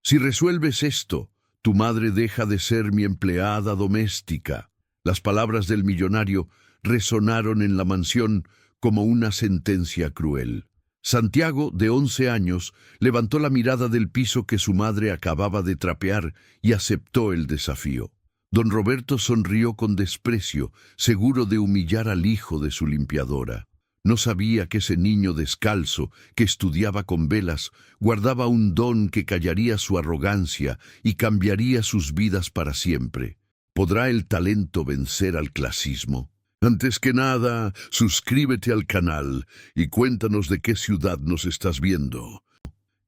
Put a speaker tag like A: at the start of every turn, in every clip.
A: Si resuelves esto, tu madre deja de ser mi empleada doméstica. Las palabras del millonario resonaron en la mansión como una sentencia cruel. Santiago, de 11 años, levantó la mirada del piso que su madre acababa de trapear y aceptó el desafío. Don Roberto sonrió con desprecio, seguro de humillar al hijo de su limpiadora. No sabía que ese niño descalzo, que estudiaba con velas, guardaba un don que callaría su arrogancia y cambiaría sus vidas para siempre. ¿Podrá el talento vencer al clasismo? Antes que nada, suscríbete al canal y cuéntanos de qué ciudad nos estás viendo.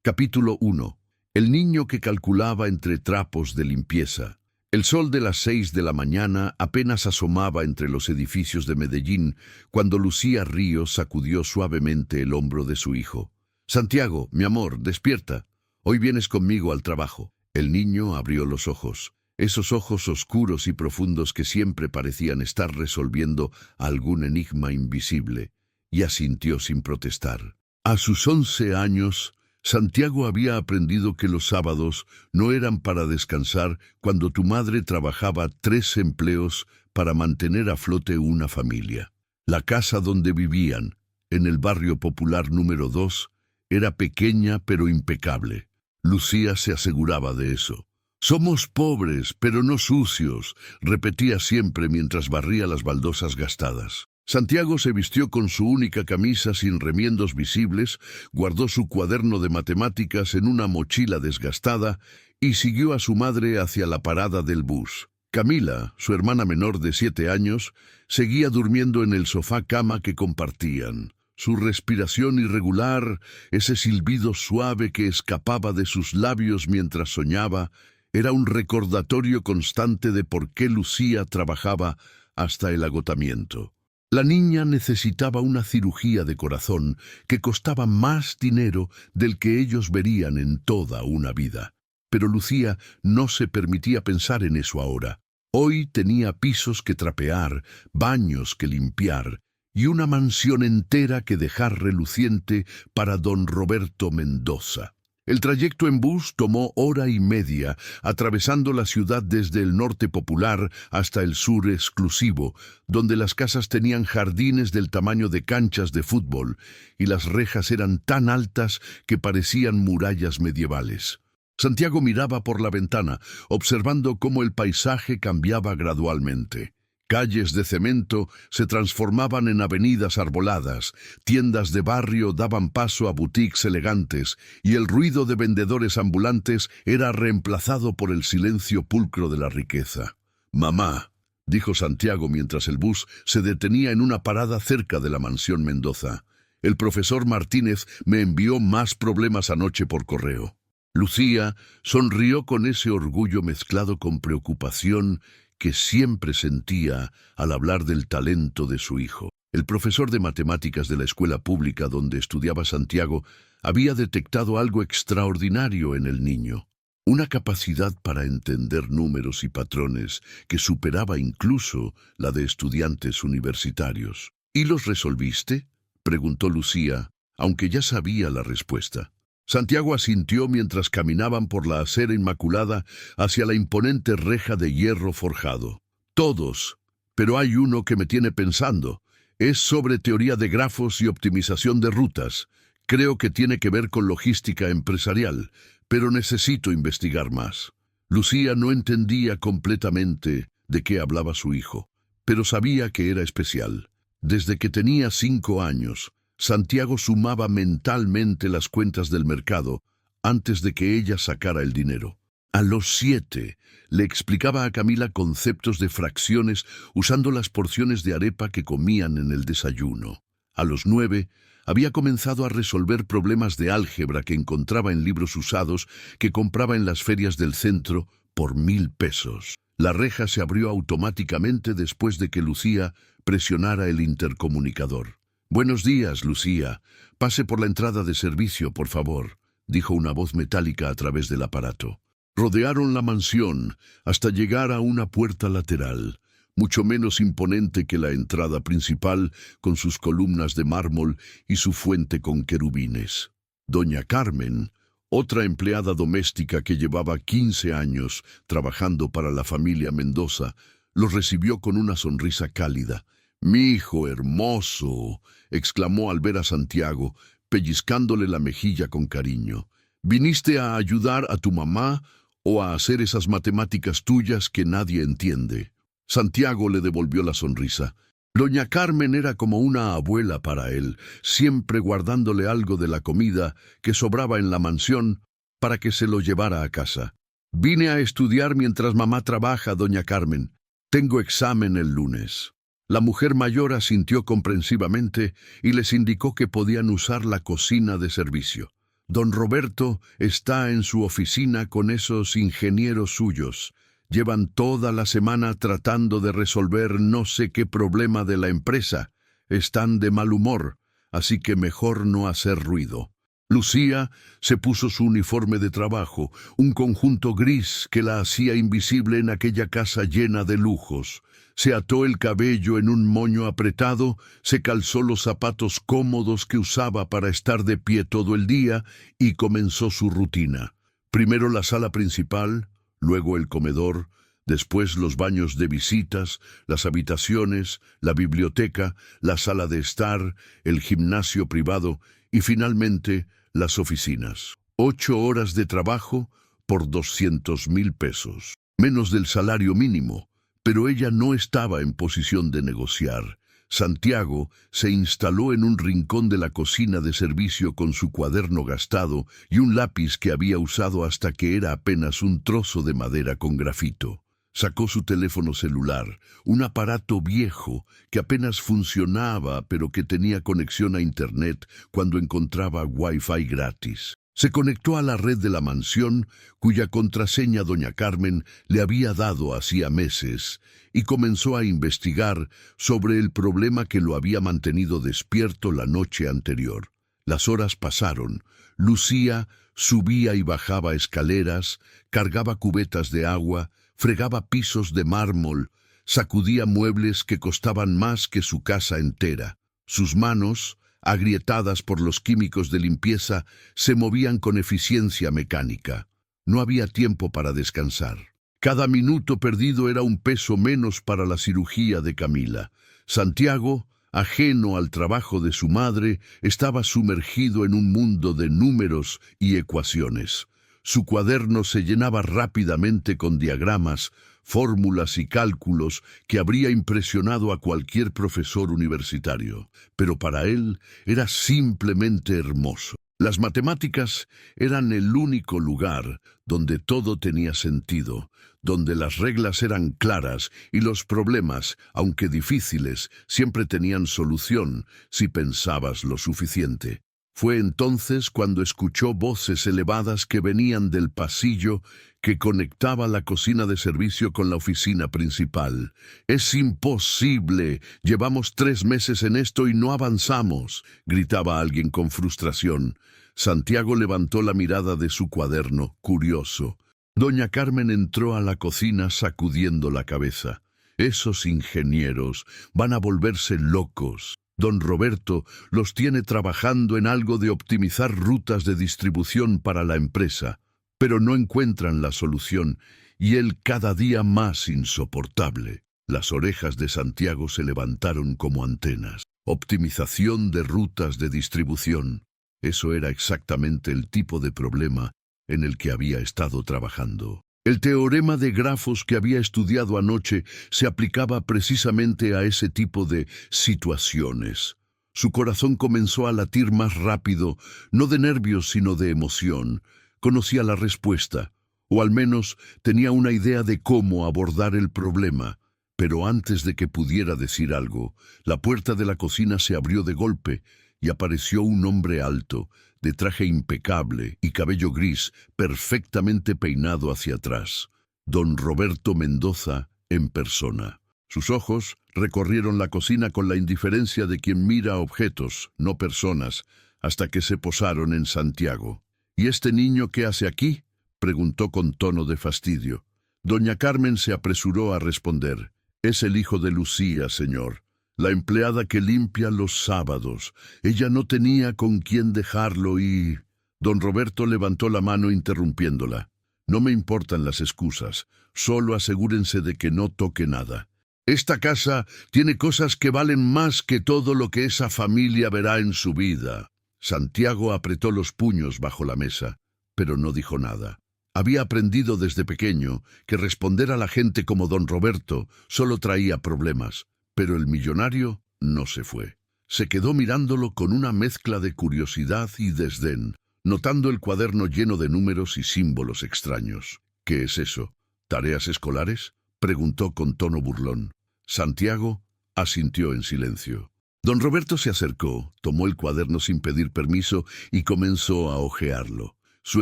A: Capítulo 1. El niño que calculaba entre trapos de limpieza. El sol de las 6 de la mañana apenas asomaba entre los edificios de Medellín cuando Lucía Ríos sacudió suavemente el hombro de su hijo. «Santiago, mi amor, despierta. Hoy vienes conmigo al trabajo». El niño abrió los ojos. Esos ojos oscuros y profundos que siempre parecían estar resolviendo algún enigma invisible, y asintió sin protestar. A sus 11 años, Santiago había aprendido que los sábados no eran para descansar cuando tu madre trabajaba 3 empleos para mantener a flote una familia. La casa donde vivían, en el barrio popular número 2, era pequeña pero impecable. Lucía se aseguraba de eso. «Somos pobres, pero no sucios», repetía siempre mientras barría las baldosas gastadas. Santiago se vistió con su única camisa sin remiendos visibles, guardó su cuaderno de matemáticas en una mochila desgastada y siguió a su madre hacia la parada del bus. Camila, su hermana menor de 7 años, seguía durmiendo en el sofá cama que compartían. Su respiración irregular, ese silbido suave que escapaba de sus labios mientras soñaba, era un recordatorio constante de por qué Lucía trabajaba hasta el agotamiento. La niña necesitaba una cirugía de corazón que costaba más dinero del que ellos verían en toda una vida. Pero Lucía no se permitía pensar en eso ahora. Hoy tenía pisos que trapear, baños que limpiar y una mansión entera que dejar reluciente para don Roberto Mendoza. El trayecto en bus tomó 1 hora y media, atravesando la ciudad desde el norte popular hasta el sur exclusivo, donde las casas tenían jardines del tamaño de canchas de fútbol y las rejas eran tan altas que parecían murallas medievales. Santiago miraba por la ventana, observando cómo el paisaje cambiaba gradualmente. Calles de cemento se transformaban en avenidas arboladas, tiendas de barrio daban paso a boutiques elegantes y el ruido de vendedores ambulantes era reemplazado por el silencio pulcro de la riqueza. «Mamá», dijo Santiago mientras el bus se detenía en una parada cerca de la mansión Mendoza, «el profesor Martínez me envió más problemas anoche por correo». Lucía sonrió con ese orgullo mezclado con preocupación que siempre sentía al hablar del talento de su hijo. El profesor de matemáticas de la escuela pública donde estudiaba Santiago había detectado algo extraordinario en el niño, una capacidad para entender números y patrones que superaba incluso la de estudiantes universitarios. «¿Y los resolviste?», preguntó Lucía, aunque ya sabía la respuesta. Santiago asintió mientras caminaban por la acera inmaculada hacia la imponente reja de hierro forjado. «Todos, pero hay uno que me tiene pensando. Es sobre teoría de grafos y optimización de rutas. Creo que tiene que ver con logística empresarial, pero necesito investigar más». Lucía no entendía completamente de qué hablaba su hijo, pero sabía que era especial. Desde que tenía 5 años, Santiago sumaba mentalmente las cuentas del mercado antes de que ella sacara el dinero. A los 7, le explicaba a Camila conceptos de fracciones usando las porciones de arepa que comían en el desayuno. A los 9, había comenzado a resolver problemas de álgebra que encontraba en libros usados que compraba en las ferias del centro por 1000 pesos. La reja se abrió automáticamente después de que Lucía presionara el intercomunicador. «Buenos días, Lucía. Pase por la entrada de servicio, por favor», dijo una voz metálica a través del aparato. Rodearon la mansión hasta llegar a una puerta lateral, mucho menos imponente que la entrada principal, con sus columnas de mármol y su fuente con querubines. Doña Carmen, Otra empleada doméstica que llevaba 15 años trabajando para la familia Mendoza lo recibió con una sonrisa cálida. «Mi hijo hermoso», exclamó al ver a Santiago, pellizcándole la mejilla con cariño. «¿Viniste a ayudar a tu mamá o a hacer esas matemáticas tuyas que nadie entiende?» Santiago le devolvió la sonrisa. Doña Carmen era como una abuela para él, siempre guardándole algo de la comida que sobraba en la mansión para que se lo llevara a casa. «Vine a estudiar mientras mamá trabaja, doña Carmen. Tengo examen el lunes». La mujer mayor asintió comprensivamente y les indicó que podían usar la cocina de servicio. Don Roberto está en su oficina con esos ingenieros suyos. Llevan toda la semana tratando de resolver no sé qué problema de la empresa. Están de mal humor, así que mejor no hacer ruido. Lucía se puso su uniforme de trabajo, un conjunto gris que la hacía invisible en aquella casa llena de lujos. Se ató el cabello en un moño apretado, se calzó los zapatos cómodos que usaba para estar de pie todo el día y comenzó su rutina. Primero la sala principal, luego el comedor, después los baños de visitas, las habitaciones, la biblioteca, la sala de estar, el gimnasio privado y finalmente las oficinas. 8 horas de trabajo por 200,000 pesos. Menos del salario mínimo, pero ella no estaba en posición de negociar. Santiago se instaló en un rincón de la cocina de servicio con su cuaderno gastado y un lápiz que había usado hasta que era apenas un trozo de madera con grafito. Sacó su teléfono celular, un aparato viejo que apenas funcionaba pero que tenía conexión a Internet cuando encontraba Wi-Fi gratis. Se conectó a la red de la mansión, cuya contraseña doña Carmen le había dado hacía meses, y comenzó a investigar sobre el problema que lo había mantenido despierto la noche anterior. Las horas pasaron. Lucía subía y bajaba escaleras, cargaba cubetas de agua, fregaba pisos de mármol, sacudía muebles que costaban más que su casa entera. Sus manos, agrietadas por los químicos de limpieza, se movían con eficiencia mecánica. No había tiempo para descansar. Cada minuto perdido era un peso menos para la cirugía de Camila. Santiago, ajeno al trabajo de su madre, estaba sumergido en un mundo de números y ecuaciones. Su cuaderno se llenaba rápidamente con diagramas, fórmulas y cálculos que habría impresionado a cualquier profesor universitario. Pero para él era simplemente hermoso. Las matemáticas eran el único lugar donde todo tenía sentido, donde las reglas eran claras y los problemas, aunque difíciles, siempre tenían solución si pensabas lo suficiente. Fue entonces cuando escuchó voces elevadas que venían del pasillo que conectaba la cocina de servicio con la oficina principal. «Es imposible, llevamos 3 meses en esto y no avanzamos», gritaba alguien con frustración. Santiago levantó la mirada de su cuaderno, curioso. Doña Carmen entró a la cocina sacudiendo la cabeza. «Esos ingenieros van a volverse locos. Don Roberto los tiene trabajando en algo de optimizar rutas de distribución para la empresa, pero no encuentran la solución y él cada día más insoportable». Las orejas de Santiago se levantaron como antenas. Optimización de rutas de distribución. Eso era exactamente el tipo de problema en el que había estado trabajando. El teorema de grafos que había estudiado anoche se aplicaba precisamente a ese tipo de situaciones. Su corazón comenzó a latir más rápido, no de nervios sino de emoción. Conocía la respuesta, o al menos tenía una idea de cómo abordar el problema. Pero antes de que pudiera decir algo, la puerta de la cocina se abrió de golpe y apareció un hombre alto, de traje impecable y cabello gris, perfectamente peinado hacia atrás. Don Roberto Mendoza en persona. Sus ojos recorrieron la cocina con la indiferencia de quien mira objetos, no personas, hasta que se posaron en Santiago. «¿Y este niño qué hace aquí?», preguntó con tono de fastidio. Doña Carmen se apresuró a responder. «Es el hijo de Lucía, señor. La empleada que limpia los sábados. Ella no tenía con quién dejarlo y...» Don Roberto levantó la mano interrumpiéndola. No me importan las excusas, solo asegúrense de que no toque nada. Esta casa tiene cosas que valen más que todo lo que esa familia verá en su vida. Santiago apretó los puños bajo la mesa, pero no dijo nada. Había aprendido desde pequeño que responder a la gente como don Roberto solo traía problemas, pero el millonario no se fue. Se quedó mirándolo con una mezcla de curiosidad y desdén, notando el cuaderno lleno de números y símbolos extraños. ¿Qué es eso? ¿Tareas escolares?, preguntó con tono burlón. Santiago asintió en silencio. Don Roberto se acercó, tomó el cuaderno sin pedir permiso y comenzó a hojearlo. Su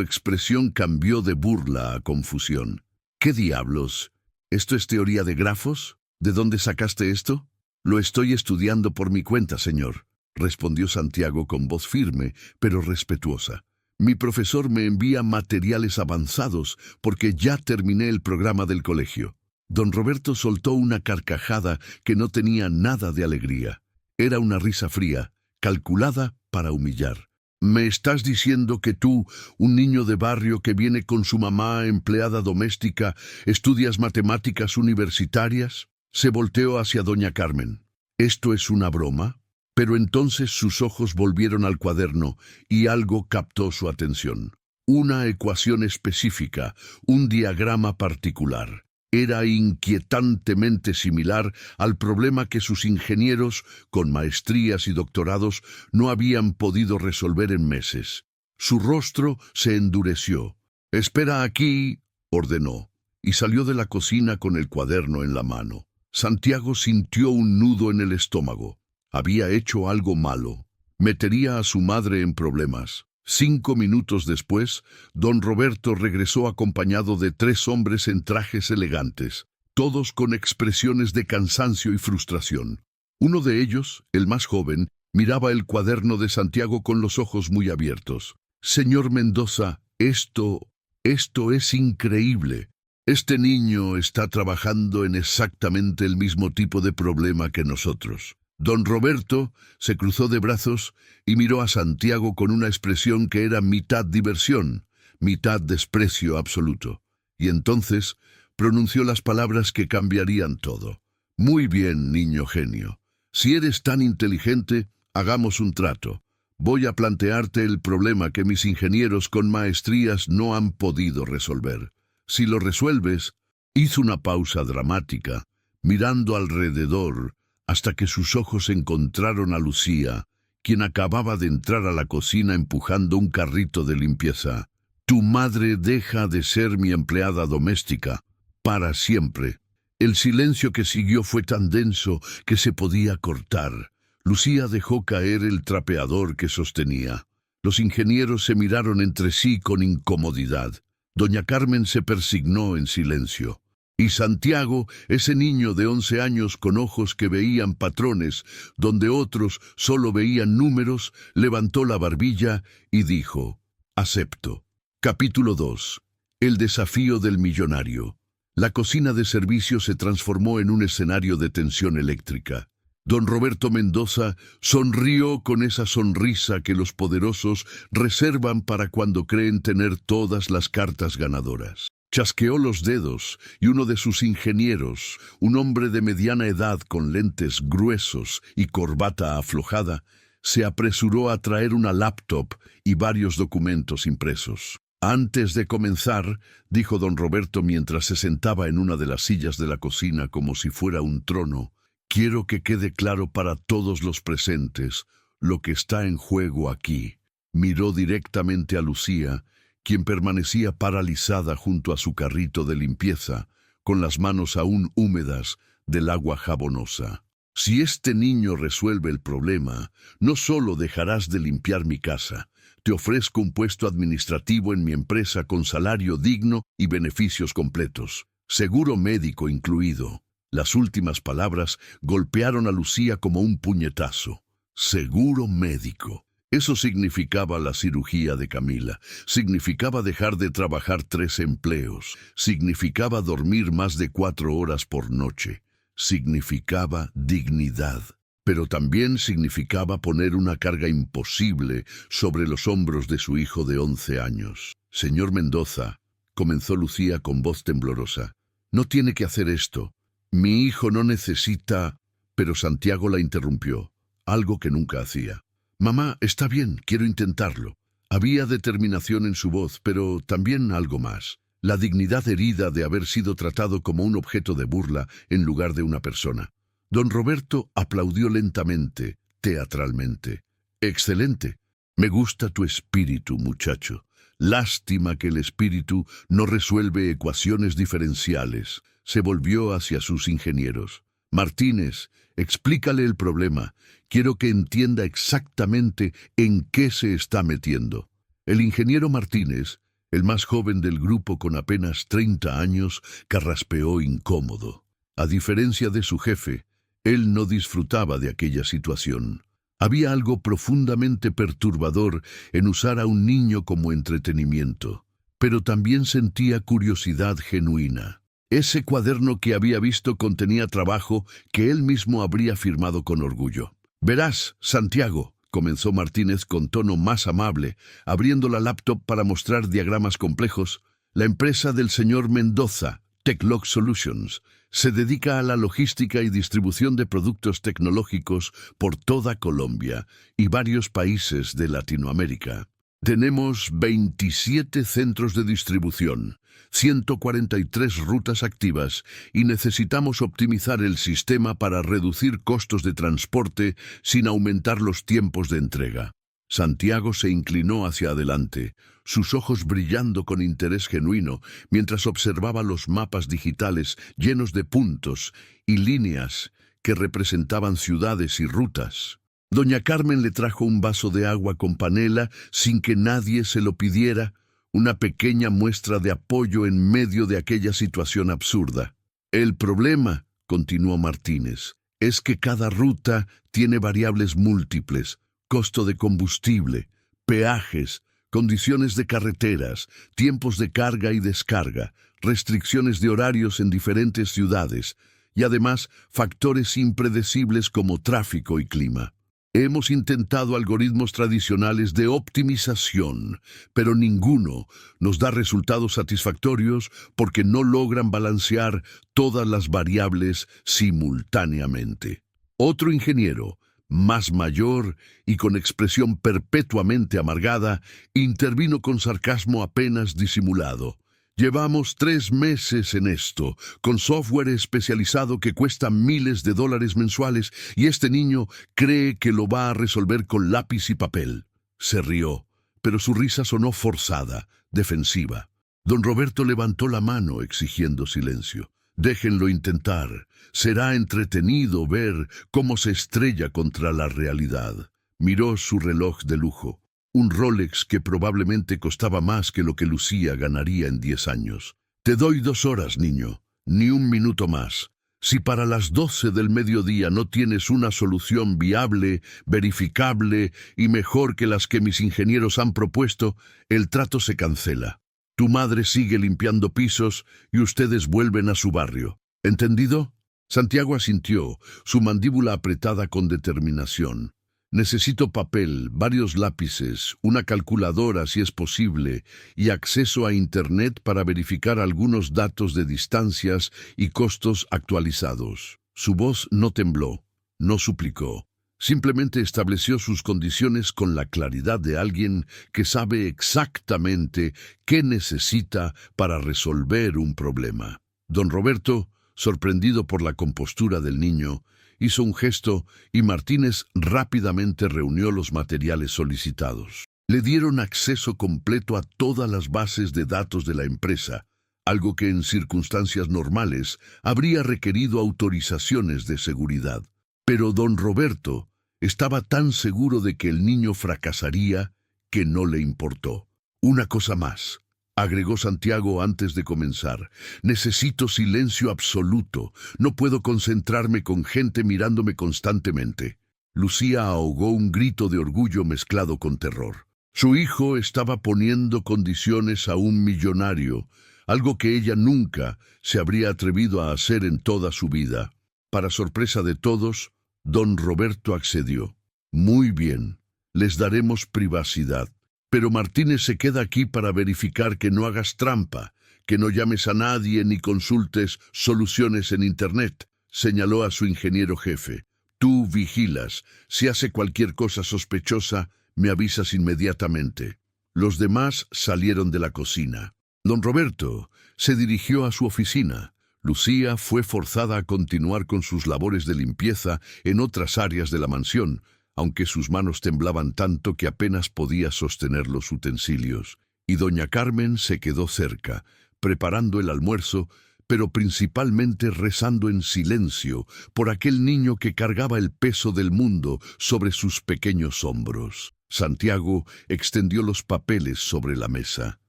A: expresión cambió de burla a confusión. ¿Qué diablos? ¿Esto es teoría de grafos? ¿De dónde sacaste esto? Lo estoy estudiando por mi cuenta, señor, respondió Santiago con voz firme, pero respetuosa. Mi profesor me envía materiales avanzados porque ya terminé el programa del colegio. Don Roberto soltó una carcajada que no tenía nada de alegría. Era una risa fría, calculada para humillar. ¿Me estás diciendo que tú, un niño de barrio que viene con su mamá empleada doméstica, estudias matemáticas universitarias? Se volteó hacia doña Carmen. ¿Esto es una broma? Pero entonces sus ojos volvieron al cuaderno y algo captó su atención. Una ecuación específica, un diagrama particular. Era inquietantemente similar al problema que sus ingenieros, con maestrías y doctorados, no habían podido resolver en meses. Su rostro se endureció. «Espera aquí», ordenó, y salió de la cocina con el cuaderno en la mano. Santiago sintió un nudo en el estómago. Había hecho algo malo. Metería a su madre en problemas. 5 minutos después, don Roberto regresó acompañado de 3 hombres en trajes elegantes, todos con expresiones de cansancio y frustración. Uno de ellos, el más joven, miraba el cuaderno de Santiago con los ojos muy abiertos. «Señor Mendoza, esto es increíble. Este niño está trabajando en exactamente el mismo tipo de problema que nosotros». Don Roberto se cruzó de brazos y miró a Santiago con una expresión que era mitad diversión, mitad desprecio absoluto. Y entonces pronunció las palabras que cambiarían todo. «Muy bien, niño genio. Si eres tan inteligente, hagamos un trato. Voy a plantearte el problema que mis ingenieros con maestrías no han podido resolver. Si lo resuelves», hizo una pausa dramática, mirando alrededor, hasta que sus ojos encontraron a Lucía, quien acababa de entrar a la cocina empujando un carrito de limpieza. «Tu madre deja de ser mi empleada doméstica, para siempre». El silencio que siguió fue tan denso que se podía cortar. Lucía dejó caer el trapeador que sostenía. Los ingenieros se miraron entre sí con incomodidad. Doña Carmen se persignó en silencio. Y Santiago, ese niño de 11 años con ojos que veían patrones, donde otros solo veían números, levantó la barbilla y dijo: «Acepto». Capítulo 2. El desafío del millonario. La cocina de servicio se transformó en un escenario de tensión eléctrica. Don Roberto Mendoza sonrió con esa sonrisa que los poderosos reservan para cuando creen tener todas las cartas ganadoras. Chasqueó los dedos y uno de sus ingenieros, un hombre de mediana edad con lentes gruesos y corbata aflojada, se apresuró a traer una laptop y varios documentos impresos. «Antes de comenzar», dijo don Roberto mientras se sentaba en una de las sillas de la cocina como si fuera un trono, «quiero que quede claro para todos los presentes lo que está en juego aquí». Miró directamente a Lucía, quien permanecía paralizada junto a su carrito de limpieza, con las manos aún húmedas del agua jabonosa. «Si este niño resuelve el problema, no solo dejarás de limpiar mi casa, te ofrezco un puesto administrativo en mi empresa con salario digno y beneficios completos, seguro médico incluido». Las últimas palabras golpearon a Lucía como un puñetazo. Seguro médico. Eso significaba la cirugía de Camila, significaba dejar de trabajar 3 empleos, significaba dormir más de 4 horas por noche, significaba dignidad. pero también significaba poner una carga imposible sobre los hombros de su hijo de 11 años. «Señor Mendoza», comenzó Lucía con voz temblorosa, «no tiene que hacer esto. Mi hijo no necesita...» Pero Santiago la interrumpió, algo que nunca hacía. «Mamá, está bien, quiero intentarlo». Había determinación en su voz, pero también algo más. La dignidad herida de haber sido tratado como un objeto de burla en lugar de una persona. Don Roberto aplaudió lentamente, teatralmente. «Excelente. Me gusta tu espíritu, muchacho. Lástima que el espíritu no resuelve ecuaciones diferenciales». Se volvió hacia sus ingenieros. «Martínez, explícale el problema. Quiero que entienda exactamente en qué se está metiendo». El ingeniero Martínez, el más joven del grupo con apenas 30 años, carraspeó incómodo. A diferencia de su jefe, él no disfrutaba de aquella situación. Había algo profundamente perturbador en usar a un niño como entretenimiento, pero también sentía curiosidad genuina. Ese cuaderno que había visto contenía trabajo que él mismo habría firmado con orgullo. «Verás, Santiago», comenzó Martínez con tono más amable, abriendo la laptop para mostrar diagramas complejos, «la empresa del señor Mendoza, Techlog Solutions, se dedica a la logística y distribución de productos tecnológicos por toda Colombia y varios países de Latinoamérica. Tenemos 27 centros de distribución, 143 rutas activas y necesitamos optimizar el sistema para reducir costos de transporte sin aumentar los tiempos de entrega». Santiago se inclinó hacia adelante, sus ojos brillando con interés genuino, mientras observaba los mapas digitales llenos de puntos y líneas que representaban ciudades y rutas. Doña Carmen le trajo un vaso de agua con panela sin que nadie se lo pidiera, una pequeña muestra de apoyo en medio de aquella situación absurda. «El problema», continuó Martínez, «es que cada ruta tiene variables múltiples, costo de combustible, peajes, condiciones de carreteras, tiempos de carga y descarga, restricciones de horarios en diferentes ciudades y además factores impredecibles como tráfico y clima. Hemos intentado algoritmos tradicionales de optimización, pero ninguno nos da resultados satisfactorios porque no logran balancear todas las variables simultáneamente». Otro ingeniero, más mayor y con expresión perpetuamente amargada, intervino con sarcasmo apenas disimulado. «Llevamos 3 meses en esto, con software especializado que cuesta miles de dólares mensuales, y este niño cree que lo va a resolver con lápiz y papel». Se rió, pero su risa sonó forzada, defensiva. Don Roberto levantó la mano exigiendo silencio. «Déjenlo intentar. Será entretenido ver cómo se estrella contra la realidad». Miró su reloj de lujo, un Rolex que probablemente costaba más que lo que Lucía ganaría en 10 años. «Te doy 2 horas, niño, ni un minuto más. Si para las 12 del mediodía no tienes una solución viable, verificable y mejor que las que mis ingenieros han propuesto, el trato se cancela. Tu madre sigue limpiando pisos y ustedes vuelven a su barrio. ¿Entendido?» Santiago asintió, su mandíbula apretada con determinación. «Necesito papel, varios lápices, una calculadora si es posible, y acceso a Internet para verificar algunos datos de distancias y costos actualizados». Su voz no tembló, no suplicó. Simplemente estableció sus condiciones con la claridad de alguien que sabe exactamente qué necesita para resolver un problema. Don Roberto, sorprendido por la compostura del niño, hizo un gesto y Martínez rápidamente reunió los materiales solicitados. Le dieron acceso completo a todas las bases de datos de la empresa, algo que en circunstancias normales habría requerido autorizaciones de seguridad. Pero don Roberto estaba tan seguro de que el niño fracasaría que no le importó. «Una cosa más», agregó Santiago antes de comenzar. «Necesito silencio absoluto. No puedo concentrarme con gente mirándome constantemente». Lucía ahogó un grito de orgullo mezclado con terror. Su hijo estaba poniendo condiciones a un millonario, algo que ella nunca se habría atrevido a hacer en toda su vida. Para sorpresa de todos, Don Roberto accedió. Muy bien, les daremos privacidad. Pero Martínez se queda aquí para verificar que no hagas trampa, que no llames a nadie ni consultes soluciones en Internet, señaló a su ingeniero jefe. Tú vigilas. Si hace cualquier cosa sospechosa, me avisas inmediatamente. Los demás salieron de la cocina. Don Roberto se dirigió a su oficina. Lucía fue forzada a continuar con sus labores de limpieza en otras áreas de la mansión, aunque sus manos temblaban tanto que apenas podía sostener los utensilios. Y doña Carmen se quedó cerca, preparando el almuerzo, pero principalmente rezando en silencio por aquel niño que cargaba el peso del mundo sobre sus pequeños hombros. Santiago extendió los papeles sobre la mesa.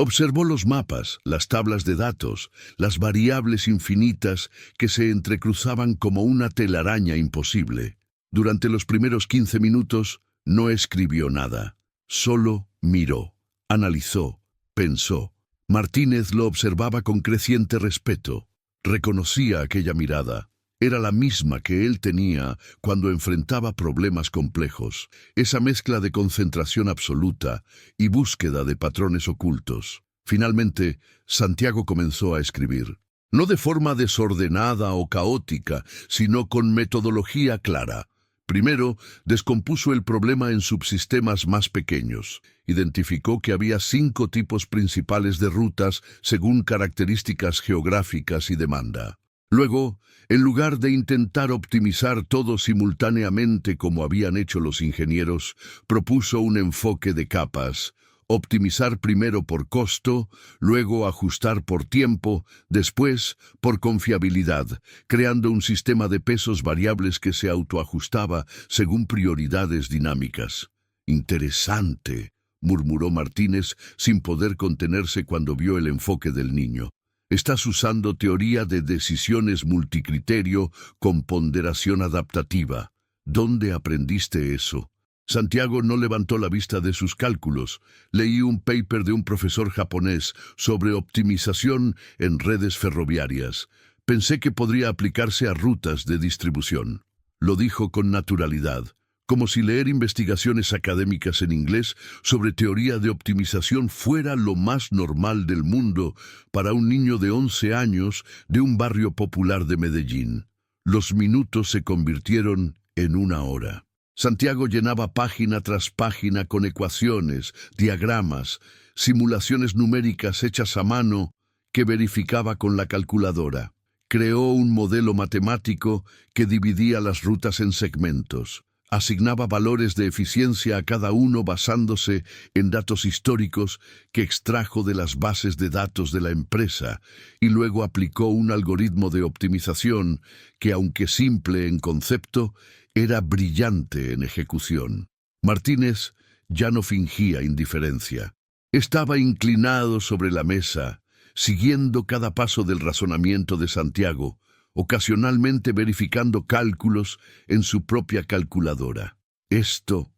A: Observó los mapas, las tablas de datos, las variables infinitas que se entrecruzaban como una telaraña imposible. Durante los primeros 15 minutos no escribió nada. Solo miró, analizó, pensó. Martínez lo observaba con creciente respeto. Reconocía aquella mirada. Era la misma que él tenía cuando enfrentaba problemas complejos, esa mezcla de concentración absoluta y búsqueda de patrones ocultos. Finalmente, Santiago comenzó a escribir. No de forma desordenada o caótica, sino con metodología clara. Primero, descompuso el problema en subsistemas más pequeños. Identificó que había 5 tipos principales de rutas según características geográficas y demanda. Luego, en lugar de intentar optimizar todo simultáneamente como habían hecho los ingenieros, propuso un enfoque de capas. Optimizar primero por costo, luego ajustar por tiempo, después por confiabilidad, creando un sistema de pesos variables que se autoajustaba según prioridades dinámicas. Interesante, murmuró Martínez sin poder contenerse cuando vio el enfoque del niño. Estás usando teoría de decisiones multicriterio con ponderación adaptativa. ¿Dónde aprendiste eso? Santiago no levantó la vista de sus cálculos. Leí un paper de un profesor japonés sobre optimización en redes ferroviarias. Pensé que podría aplicarse a rutas de distribución. Lo dijo con naturalidad, como si leer investigaciones académicas en inglés sobre teoría de optimización fuera lo más normal del mundo para un niño de 11 años de un barrio popular de Medellín. Los minutos se convirtieron en 1 hora. Santiago llenaba página tras página con ecuaciones, diagramas, simulaciones numéricas hechas a mano que verificaba con la calculadora. Creó un modelo matemático que dividía las rutas en segmentos. Asignaba valores de eficiencia a cada uno basándose en datos históricos que extrajo de las bases de datos de la empresa y luego aplicó un algoritmo de optimización que, aunque simple en concepto, era brillante en ejecución. Martínez ya no fingía indiferencia. Estaba inclinado sobre la mesa, siguiendo cada paso del razonamiento de Santiago, ocasionalmente verificando cálculos en su propia calculadora. Esto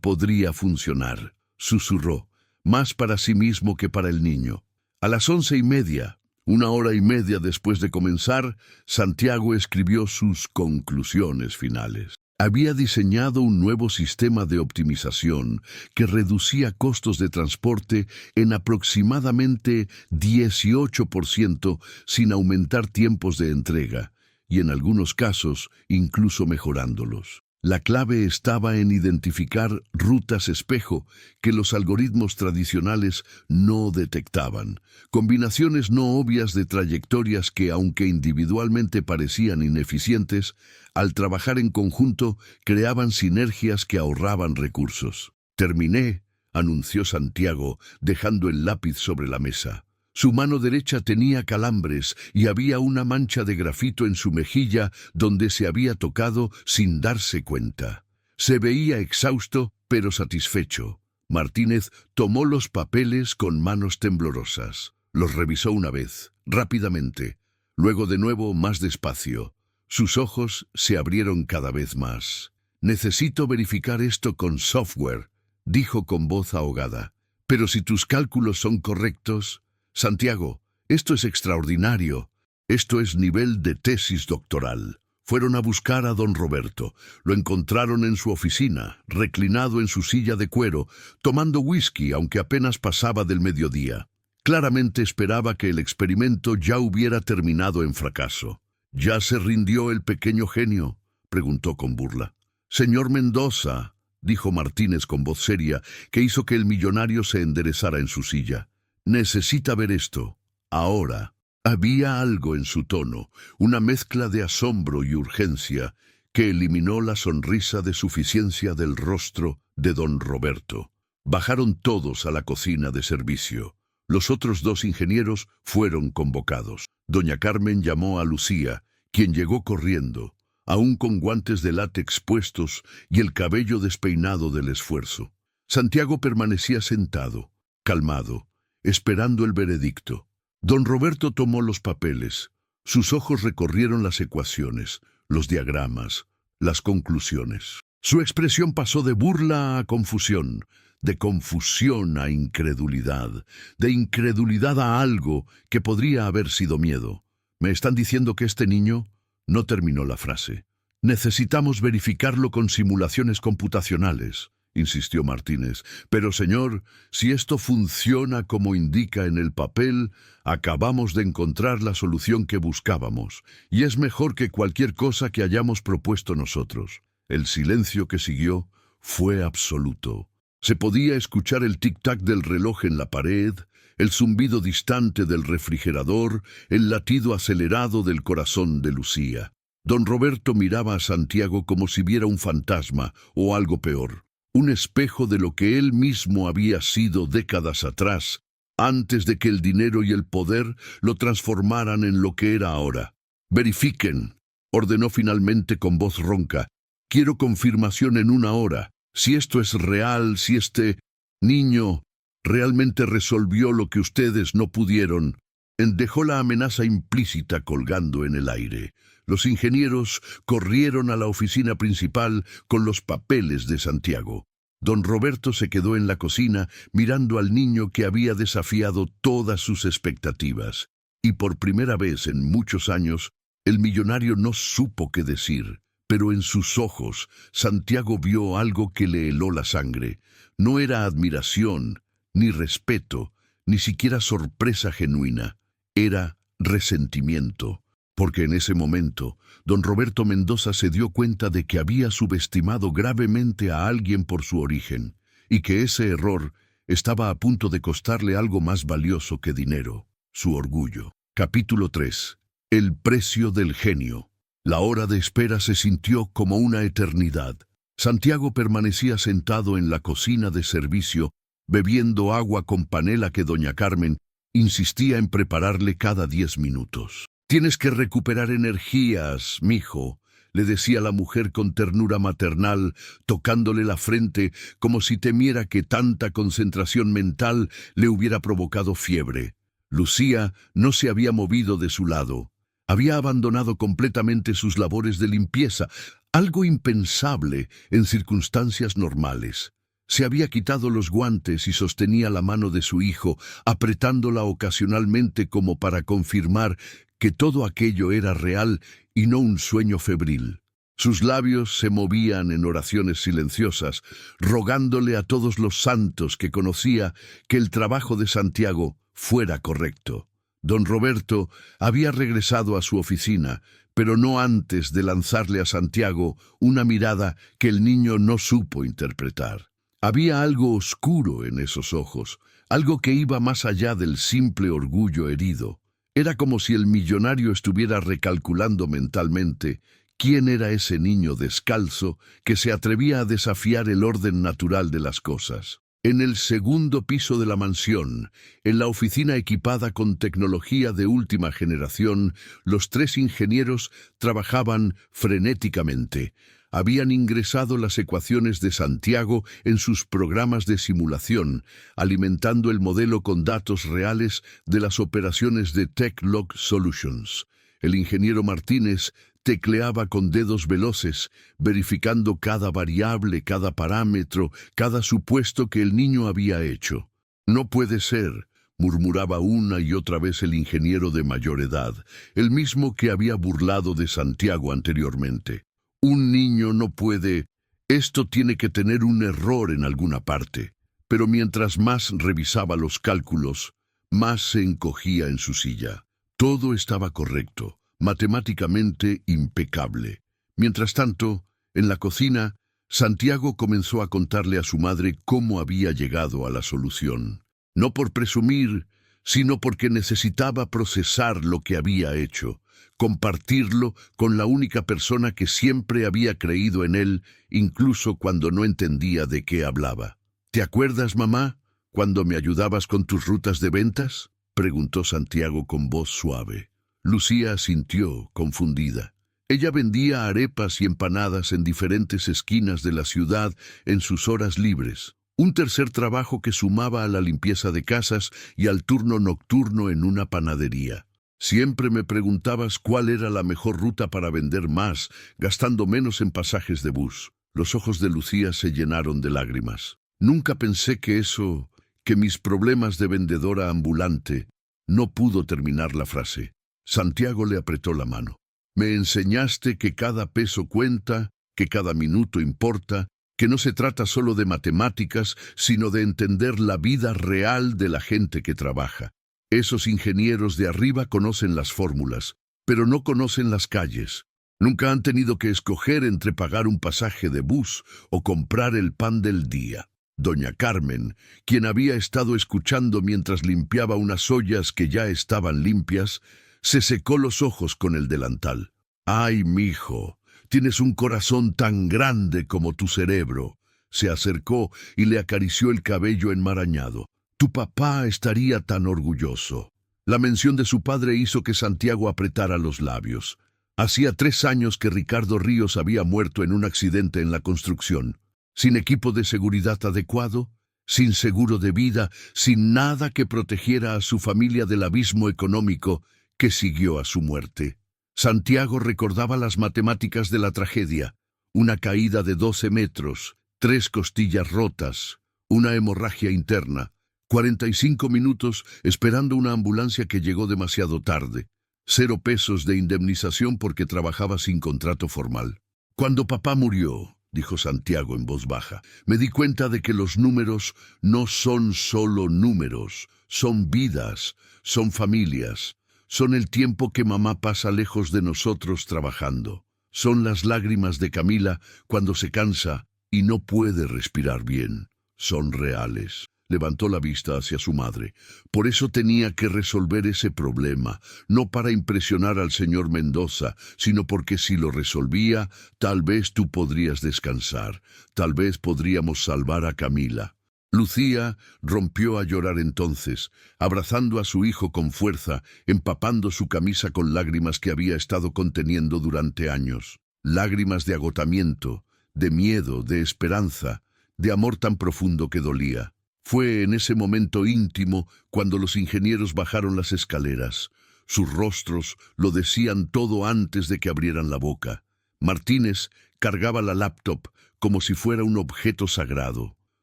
A: podría funcionar, susurró, más para sí mismo que para el niño. A las 11:30, 1 hora y media después de comenzar, Santiago escribió sus conclusiones finales. Había diseñado un nuevo sistema de optimización que reducía costos de transporte en aproximadamente 18% sin aumentar tiempos de entrega, y en algunos casos incluso mejorándolos. La clave estaba en identificar rutas espejo que los algoritmos tradicionales no detectaban, combinaciones no obvias de trayectorias que, aunque individualmente parecían ineficientes, al trabajar en conjunto creaban sinergias que ahorraban recursos. Terminé, anunció Santiago, dejando el lápiz sobre la mesa. Su mano derecha tenía calambres y había una mancha de grafito en su mejilla donde se había tocado sin darse cuenta. Se veía exhausto, pero satisfecho. Martínez tomó los papeles con manos temblorosas. Los revisó una vez, rápidamente, luego de nuevo más despacio. Sus ojos se abrieron cada vez más. «Necesito verificar esto con software», dijo con voz ahogada. «Pero si tus cálculos son correctos...» «Santiago, esto es extraordinario. Esto es nivel de tesis doctoral. Fueron a buscar a don Roberto. Lo encontraron en su oficina, reclinado en su silla de cuero, tomando whisky, aunque apenas pasaba del mediodía. Claramente esperaba que el experimento ya hubiera terminado en fracaso. ¿Ya se rindió el pequeño genio?, preguntó con burla. Señor Mendoza, dijo Martínez con voz seria, que hizo que el millonario se enderezara en su silla. Necesita ver esto. Ahora. Había algo en su tono, una mezcla de asombro y urgencia, que eliminó la sonrisa de suficiencia del rostro de don Roberto. Bajaron todos a la cocina de servicio. Los otros dos ingenieros fueron convocados. Doña Carmen llamó a Lucía, quien llegó corriendo, aún con guantes de látex puestos y el cabello despeinado del esfuerzo. Santiago permanecía sentado, calmado, esperando el veredicto. Don Roberto tomó los papeles. Sus ojos recorrieron las ecuaciones, los diagramas, las conclusiones. Su expresión pasó de burla a confusión, de confusión a incredulidad, de incredulidad a algo que podría haber sido miedo. ¿Me están diciendo que este niño...? No terminó la frase. Necesitamos verificarlo con simulaciones computacionales, insistió Martínez. Pero, señor, si esto funciona como indica en el papel, acabamos de encontrar la solución que buscábamos, y es mejor que cualquier cosa que hayamos propuesto nosotros. El silencio que siguió fue absoluto. Se podía escuchar el tic-tac del reloj en la pared, el zumbido distante del refrigerador, el latido acelerado del corazón de Lucía. Don Roberto miraba a Santiago como si viera un fantasma o algo peor. Un espejo de lo que él mismo había sido décadas atrás, antes de que el dinero y el poder lo transformaran en lo que era ahora. «Verifiquen», ordenó finalmente con voz ronca. «Quiero confirmación en 1 hora. Si esto es real, si este niño realmente resolvió lo que ustedes no pudieron». Dejó la amenaza implícita colgando en el aire. Los ingenieros corrieron a la oficina principal con los papeles de Santiago. Don Roberto se quedó en la cocina mirando al niño que había desafiado todas sus expectativas. Y por primera vez en muchos años, el millonario no supo qué decir. Pero en sus ojos, Santiago vio algo que le heló la sangre. No era admiración, ni respeto, ni siquiera sorpresa genuina. Era resentimiento. Porque en ese momento, don Roberto Mendoza se dio cuenta de que había subestimado gravemente a alguien por su origen, y que ese error estaba a punto de costarle algo más valioso que dinero, su orgullo. Capítulo 3. El precio del genio. La hora de espera se sintió como una eternidad. Santiago permanecía sentado en la cocina de servicio, bebiendo agua con panela que doña Carmen insistía en prepararle cada 10 minutos. «Tienes que recuperar energías, mijo», le decía la mujer con ternura maternal, tocándole la frente como si temiera que tanta concentración mental le hubiera provocado fiebre. Lucía no se había movido de su lado. Había abandonado completamente sus labores de limpieza, algo impensable en circunstancias normales. Se había quitado los guantes y sostenía la mano de su hijo, apretándola ocasionalmente como para confirmar que todo aquello era real y no un sueño febril. Sus labios se movían en oraciones silenciosas, rogándole a todos los santos que conocía que el trabajo de Santiago fuera correcto. Don Roberto había regresado a su oficina, pero no antes de lanzarle a Santiago una mirada que el niño no supo interpretar. Había algo oscuro en esos ojos, algo que iba más allá del simple orgullo herido. Era como si el millonario estuviera recalculando mentalmente quién era ese niño descalzo que se atrevía a desafiar el orden natural de las cosas. En el segundo piso de la mansión, en la oficina equipada con tecnología de última generación, los 3 ingenieros trabajaban frenéticamente. Habían ingresado las ecuaciones de Santiago en sus programas de simulación, alimentando el modelo con datos reales de las operaciones de TechLog Solutions. El ingeniero Martínez tecleaba con dedos veloces, verificando cada variable, cada parámetro, cada supuesto que el niño había hecho. «No puede ser», murmuraba una y otra vez el ingeniero de mayor edad, el mismo que había burlado de Santiago anteriormente. Un niño no puede... Esto tiene que tener un error en alguna parte. Pero mientras más revisaba los cálculos, más se encogía en su silla. Todo estaba correcto, matemáticamente impecable. Mientras tanto, en la cocina, Santiago comenzó a contarle a su madre cómo había llegado a la solución. No por presumir, sino porque necesitaba procesar lo que había hecho, compartirlo con la única persona que siempre había creído en él, incluso cuando no entendía de qué hablaba. ¿Te acuerdas, mamá, cuando me ayudabas con tus rutas de ventas?, preguntó Santiago con voz suave. Lucía asintió, confundida. Ella vendía arepas y empanadas en diferentes esquinas de la ciudad en sus horas libres. Un tercer trabajo que sumaba a la limpieza de casas y al turno nocturno en una panadería. Siempre me preguntabas cuál era la mejor ruta para vender más, gastando menos en pasajes de bus. Los ojos de Lucía se llenaron de lágrimas. Nunca pensé que mis problemas de vendedora ambulante. No pudo terminar la frase. Santiago le apretó la mano. Me enseñaste que cada peso cuenta, que cada minuto importa, que no se trata solo de matemáticas, sino de entender la vida real de la gente que trabaja. Esos ingenieros de arriba conocen las fórmulas, pero no conocen las calles. Nunca han tenido que escoger entre pagar un pasaje de bus o comprar el pan del día. Doña Carmen, quien había estado escuchando mientras limpiaba unas ollas que ya estaban limpias, se secó los ojos con el delantal. «Ay, mijo, tienes un corazón tan grande como tu cerebro». Se acercó y le acarició el cabello enmarañado. «Tu papá estaría tan orgulloso». La mención de su padre hizo que Santiago apretara los labios. Hacía 3 años que Ricardo Ríos había muerto en un accidente en la construcción. Sin equipo de seguridad adecuado, sin seguro de vida, sin nada que protegiera a su familia del abismo económico que siguió a su muerte. Santiago recordaba las matemáticas de la tragedia: una caída de 12 metros, 3 costillas rotas, una hemorragia interna, 45 minutos esperando una ambulancia que llegó demasiado tarde, 0 pesos de indemnización porque trabajaba sin contrato formal. Cuando papá murió, dijo Santiago en voz baja, me di cuenta de que los números no son solo números, son vidas, son familias, son el tiempo que mamá pasa lejos de nosotros trabajando, son las lágrimas de Camila cuando se cansa y no puede respirar bien, son reales. Levantó la vista hacia su madre. Por eso tenía que resolver ese problema, no para impresionar al señor Mendoza, sino porque si lo resolvía, tal vez tú podrías descansar, tal vez podríamos salvar a Camila. Lucía rompió a llorar entonces, abrazando a su hijo con fuerza, empapando su camisa con lágrimas que había estado conteniendo durante años. Lágrimas de agotamiento, de miedo, de esperanza, de amor tan profundo que dolía. Fue en ese momento íntimo cuando los ingenieros bajaron las escaleras. Sus rostros lo decían todo antes de que abrieran la boca. Martínez cargaba la laptop como si fuera un objeto sagrado.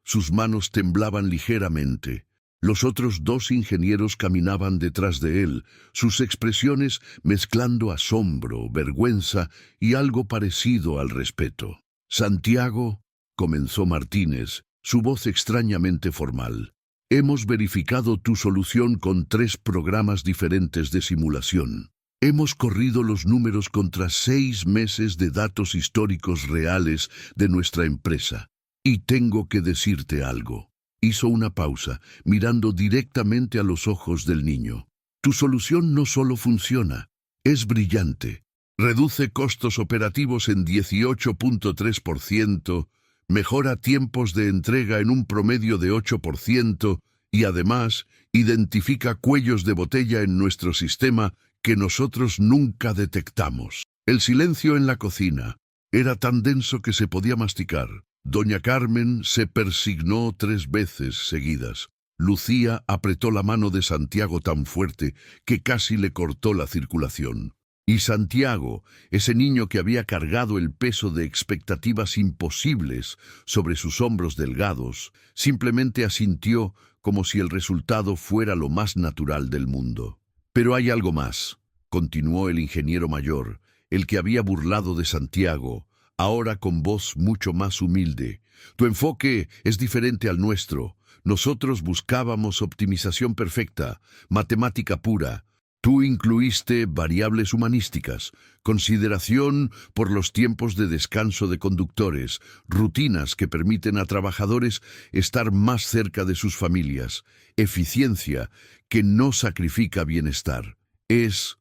A: Sus manos temblaban ligeramente. Los otros 2 ingenieros caminaban detrás de él, sus expresiones mezclando asombro, vergüenza y algo parecido al respeto. «Santiago», comenzó Martínez, su voz extrañamente formal. «Hemos verificado tu solución con 3 programas diferentes de simulación. Hemos corrido los números contra 6 meses de datos históricos reales de nuestra empresa. Y tengo que decirte algo». Hizo una pausa, mirando directamente a los ojos del niño. «Tu solución no solo funciona, es brillante. Reduce costos operativos en 18.3%, mejora tiempos de entrega en un promedio de 8% y además identifica cuellos de botella en nuestro sistema que nosotros nunca detectamos». El silencio en la cocina era tan denso que se podía masticar. Doña Carmen se persignó 3 veces seguidas. Lucía apretó la mano de Santiago tan fuerte que casi le cortó la circulación. Y Santiago, ese niño que había cargado el peso de expectativas imposibles sobre sus hombros delgados, simplemente asintió como si el resultado fuera lo más natural del mundo. Pero hay algo más, continuó el ingeniero mayor, el que había burlado de Santiago, ahora con voz mucho más humilde. Tu enfoque es diferente al nuestro. Nosotros buscábamos optimización perfecta, matemática pura. Tú incluiste variables humanísticas, consideración por los tiempos de descanso de conductores, rutinas que permiten a trabajadores estar más cerca de sus familias, eficiencia que no sacrifica bienestar. Es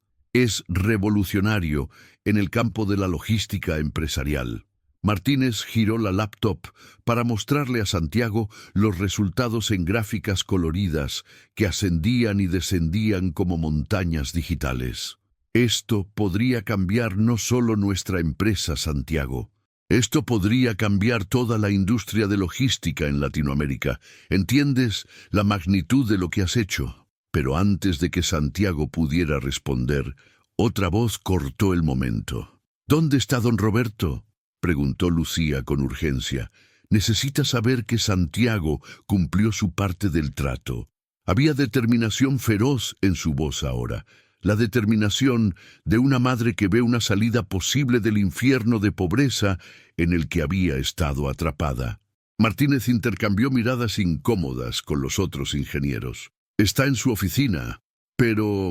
A: revolucionario en el campo de la logística empresarial. Martínez giró la laptop para mostrarle a Santiago los resultados en gráficas coloridas que ascendían y descendían como montañas digitales. Esto podría cambiar no solo nuestra empresa, Santiago. Esto podría cambiar toda la industria de logística en Latinoamérica. ¿Entiendes la magnitud de lo que has hecho? Pero antes de que Santiago pudiera responder, otra voz cortó el momento. ¿Dónde está don Roberto?, preguntó Lucía con urgencia. Necesita saber que Santiago cumplió su parte del trato. Había determinación feroz en su voz ahora, la determinación de una madre que ve una salida posible del infierno de pobreza en el que había estado atrapada. Martínez intercambió miradas incómodas con los otros ingenieros. Está en su oficina, pero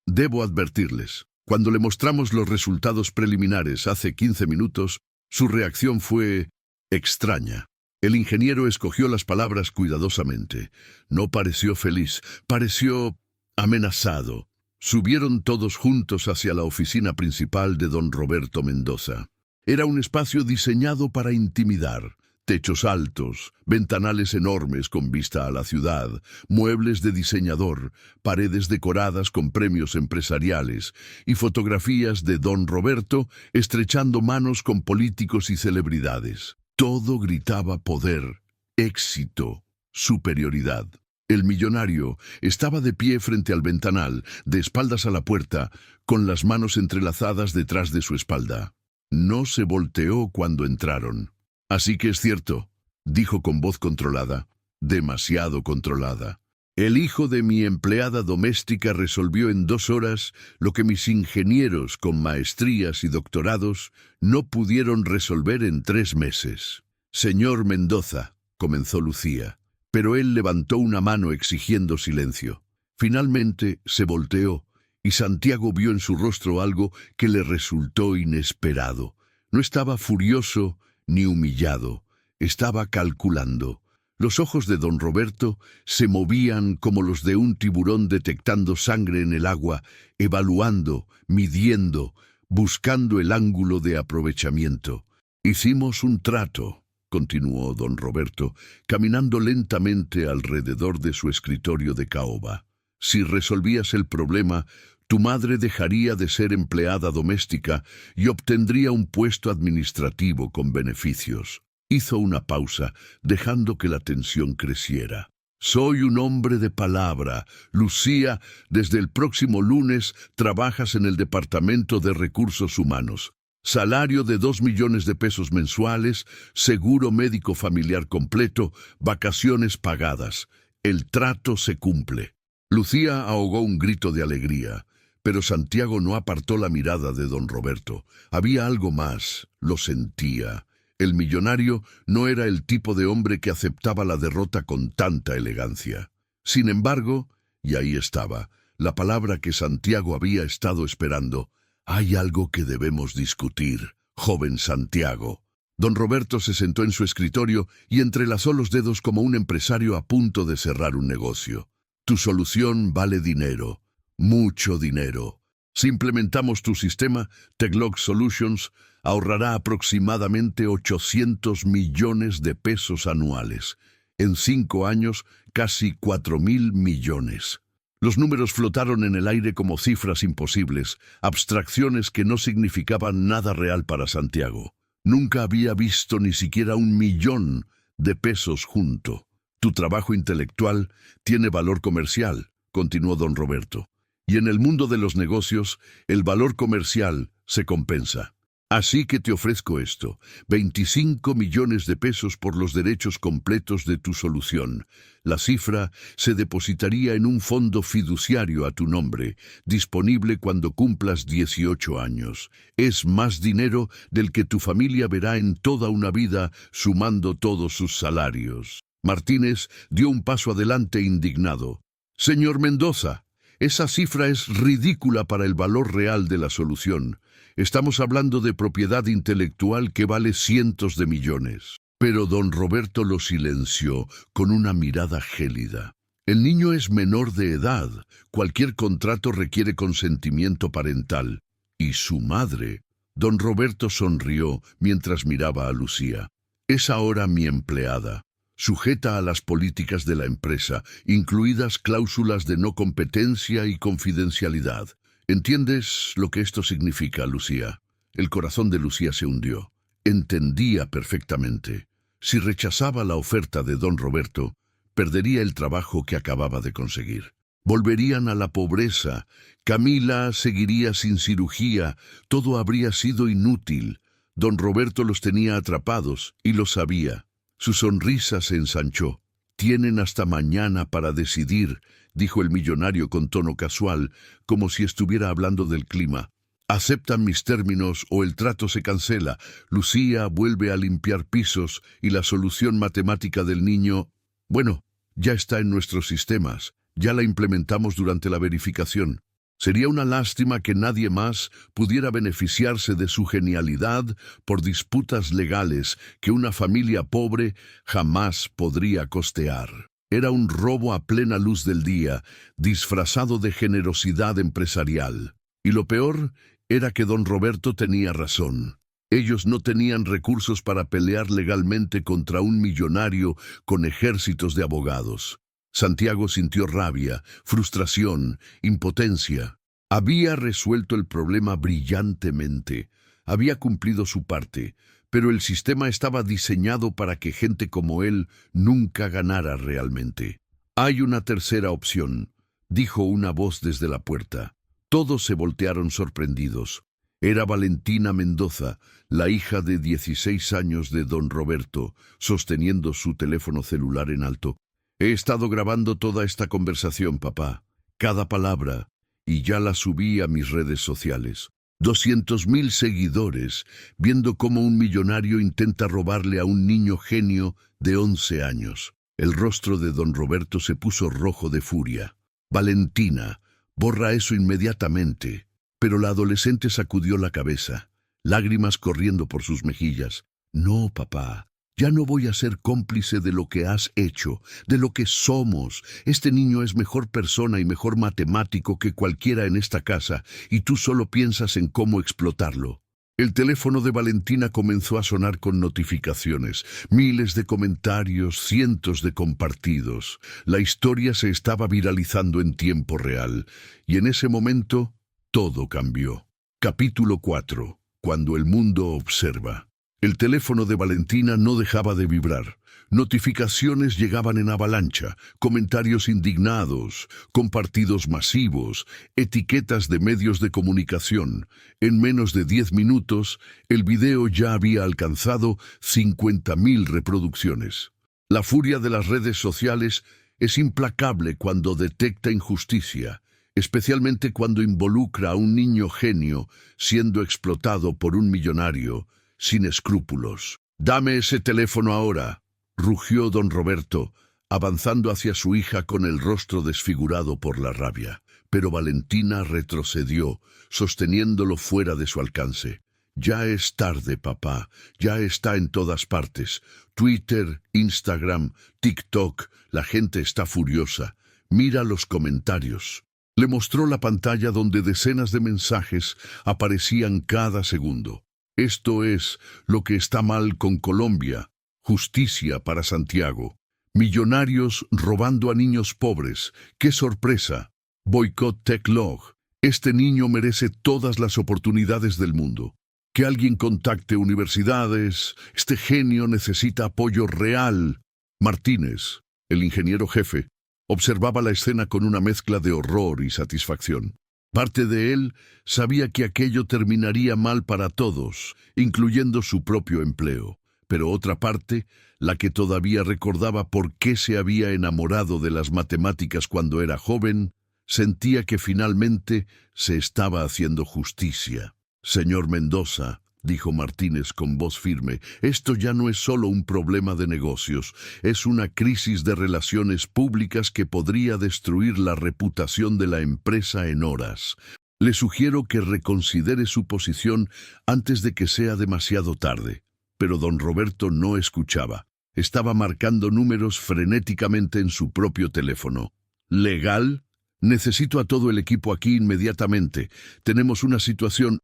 A: debo advertirles. Cuando le mostramos los resultados preliminares hace 15 minutos, su reacción fue extraña. El ingeniero escogió las palabras cuidadosamente. No pareció feliz, pareció amenazado. Subieron todos juntos hacia la oficina principal de don Roberto Mendoza. Era un espacio diseñado para intimidar. Techos altos, ventanales enormes con vista a la ciudad, muebles de diseñador, paredes decoradas con premios empresariales y fotografías de don Roberto estrechando manos con políticos y celebridades. Todo gritaba poder, éxito, superioridad. El millonario estaba de pie frente al ventanal, de espaldas a la puerta, con las manos entrelazadas detrás de su espalda. No se volteó cuando entraron. Así que es cierto, dijo con voz controlada, demasiado controlada. El hijo de mi empleada doméstica resolvió en 2 horas lo que mis ingenieros con maestrías y doctorados no pudieron resolver en 3 meses. Señor Mendoza, comenzó Lucía, pero él levantó una mano exigiendo silencio. Finalmente se volteó y Santiago vio en su rostro algo que le resultó inesperado. No estaba furioso ni humillado, estaba calculando. Los ojos de don Roberto se movían como los de un tiburón detectando sangre en el agua, evaluando, midiendo, buscando el ángulo de aprovechamiento. Hicimos un trato, continuó don Roberto, caminando lentamente alrededor de su escritorio de caoba. Si resolvías el problema, tu madre dejaría de ser empleada doméstica y obtendría un puesto administrativo con beneficios. Hizo una pausa, dejando que la tensión creciera. Soy un hombre de palabra. Lucía, desde el próximo lunes trabajas en el Departamento de Recursos Humanos. Salario de 2 millones de pesos mensuales, seguro médico familiar completo, vacaciones pagadas. El trato se cumple. Lucía ahogó un grito de alegría. Pero Santiago no apartó la mirada de don Roberto. Había algo más, lo sentía. El millonario no era el tipo de hombre que aceptaba la derrota con tanta elegancia. Sin embargo, y ahí estaba, la palabra que Santiago había estado esperando. Hay algo que debemos discutir, joven Santiago. Don Roberto se sentó en su escritorio y entrelazó los dedos como un empresario a punto de cerrar un negocio. Tu solución vale dinero. Mucho dinero. Si implementamos tu sistema, Techlog Solutions ahorrará aproximadamente 800 millones de pesos anuales. En 5 años, casi 4.000 millones. Los números flotaron en el aire como cifras imposibles, abstracciones que no significaban nada real para Santiago. Nunca había visto ni siquiera 1 millón de pesos junto. Tu trabajo intelectual tiene valor comercial, continuó don Roberto. Y en el mundo de los negocios, el valor comercial se compensa. Así que te ofrezco esto, 25 millones de pesos por los derechos completos de tu solución. La cifra se depositaría en un fondo fiduciario a tu nombre, disponible cuando cumplas 18 años. Es más dinero del que tu familia verá en toda una vida sumando todos sus salarios. Martínez dio un paso adelante indignado. Señor Mendoza, esa cifra es ridícula para el valor real de la solución. Estamos hablando de propiedad intelectual que vale cientos de millones. Pero don Roberto lo silenció con una mirada gélida. El niño es menor de edad. Cualquier contrato requiere consentimiento parental. Y su madre. Don Roberto sonrió mientras miraba a Lucía. Es ahora mi empleada, sujeta a las políticas de la empresa, incluidas cláusulas de no competencia y confidencialidad. ¿Entiendes lo que esto significa, Lucía? El corazón de Lucía se hundió. Entendía perfectamente. Si rechazaba la oferta de don Roberto, perdería el trabajo que acababa de conseguir. Volverían a la pobreza. Camila seguiría sin cirugía. Todo habría sido inútil. Don Roberto los tenía atrapados y lo sabía. Su sonrisa se ensanchó. «Tienen hasta mañana para decidir», dijo el millonario con tono casual, como si estuviera hablando del clima. «Aceptan mis términos o el trato se cancela. Lucía vuelve a limpiar pisos y la solución matemática del niño, bueno, ya está en nuestros sistemas. Ya la implementamos durante la verificación. Sería una lástima que nadie más pudiera beneficiarse de su genialidad por disputas legales que una familia pobre jamás podría costear. Era un robo a plena luz del día, disfrazado de generosidad empresarial. Y lo peor era que don Roberto tenía razón. Ellos no tenían recursos para pelear legalmente contra un millonario con ejércitos de abogados. Santiago sintió rabia, frustración, impotencia. Había resuelto el problema brillantemente, había cumplido su parte, pero el sistema estaba diseñado para que gente como él nunca ganara realmente. «Hay una tercera opción», dijo una voz desde la puerta. Todos se voltearon sorprendidos. Era Valentina Mendoza, la hija de 16 años de don Roberto, sosteniendo su teléfono celular en alto. «He estado grabando toda esta conversación, papá, cada palabra, y ya la subí a mis redes sociales. 200.000 seguidores, viendo cómo un millonario intenta robarle a un niño genio de 11 años. El rostro de don Roberto se puso rojo de furia. «Valentina, borra eso inmediatamente». Pero la adolescente sacudió la cabeza, lágrimas corriendo por sus mejillas. «No, papá. Ya no voy a ser cómplice de lo que has hecho, de lo que somos. Este niño es mejor persona y mejor matemático que cualquiera en esta casa, y tú solo piensas en cómo explotarlo». El teléfono de Valentina comenzó a sonar con notificaciones, miles de comentarios, cientos de compartidos. La historia se estaba viralizando en tiempo real, y en ese momento todo cambió. Capítulo 4. Cuando el mundo observa. El teléfono de Valentina no dejaba de vibrar. Notificaciones llegaban en avalancha, comentarios indignados, compartidos masivos, etiquetas de medios de comunicación. En menos de 10 minutos, el video ya había alcanzado 50.000 reproducciones. La furia de las redes sociales es implacable cuando detecta injusticia, especialmente cuando involucra a un niño genio siendo explotado por un millonario sin escrúpulos. «Dame ese teléfono ahora», rugió don Roberto, avanzando hacia su hija con el rostro desfigurado por la rabia. Pero Valentina retrocedió, sosteniéndolo fuera de su alcance. «Ya es tarde, papá. Ya está en todas partes. Twitter, Instagram, TikTok. La gente está furiosa. Mira los comentarios». Le mostró la pantalla donde decenas de mensajes aparecían cada segundo. «Esto es lo que está mal con Colombia. Justicia para Santiago. Millonarios robando a niños pobres. ¡Qué sorpresa! Boicot Techlog. Este niño merece todas las oportunidades del mundo. Que alguien contacte universidades. Este genio necesita apoyo real». Martínez, el ingeniero jefe, observaba la escena con una mezcla de horror y satisfacción. Parte de él sabía que aquello terminaría mal para todos, incluyendo su propio empleo. Pero otra parte, la que todavía recordaba por qué se había enamorado de las matemáticas cuando era joven, sentía que finalmente se estaba haciendo justicia. «Señor Mendoza», dijo Martínez con voz firme, «esto ya no es solo un problema de negocios, es una crisis de relaciones públicas que podría destruir la reputación de la empresa en horas. Le sugiero que reconsidere su posición antes de que sea demasiado tarde». Pero don Roberto no escuchaba. Estaba marcando números frenéticamente en su propio teléfono. «¿Legal? Necesito a todo el equipo aquí inmediatamente. Tenemos una situación...»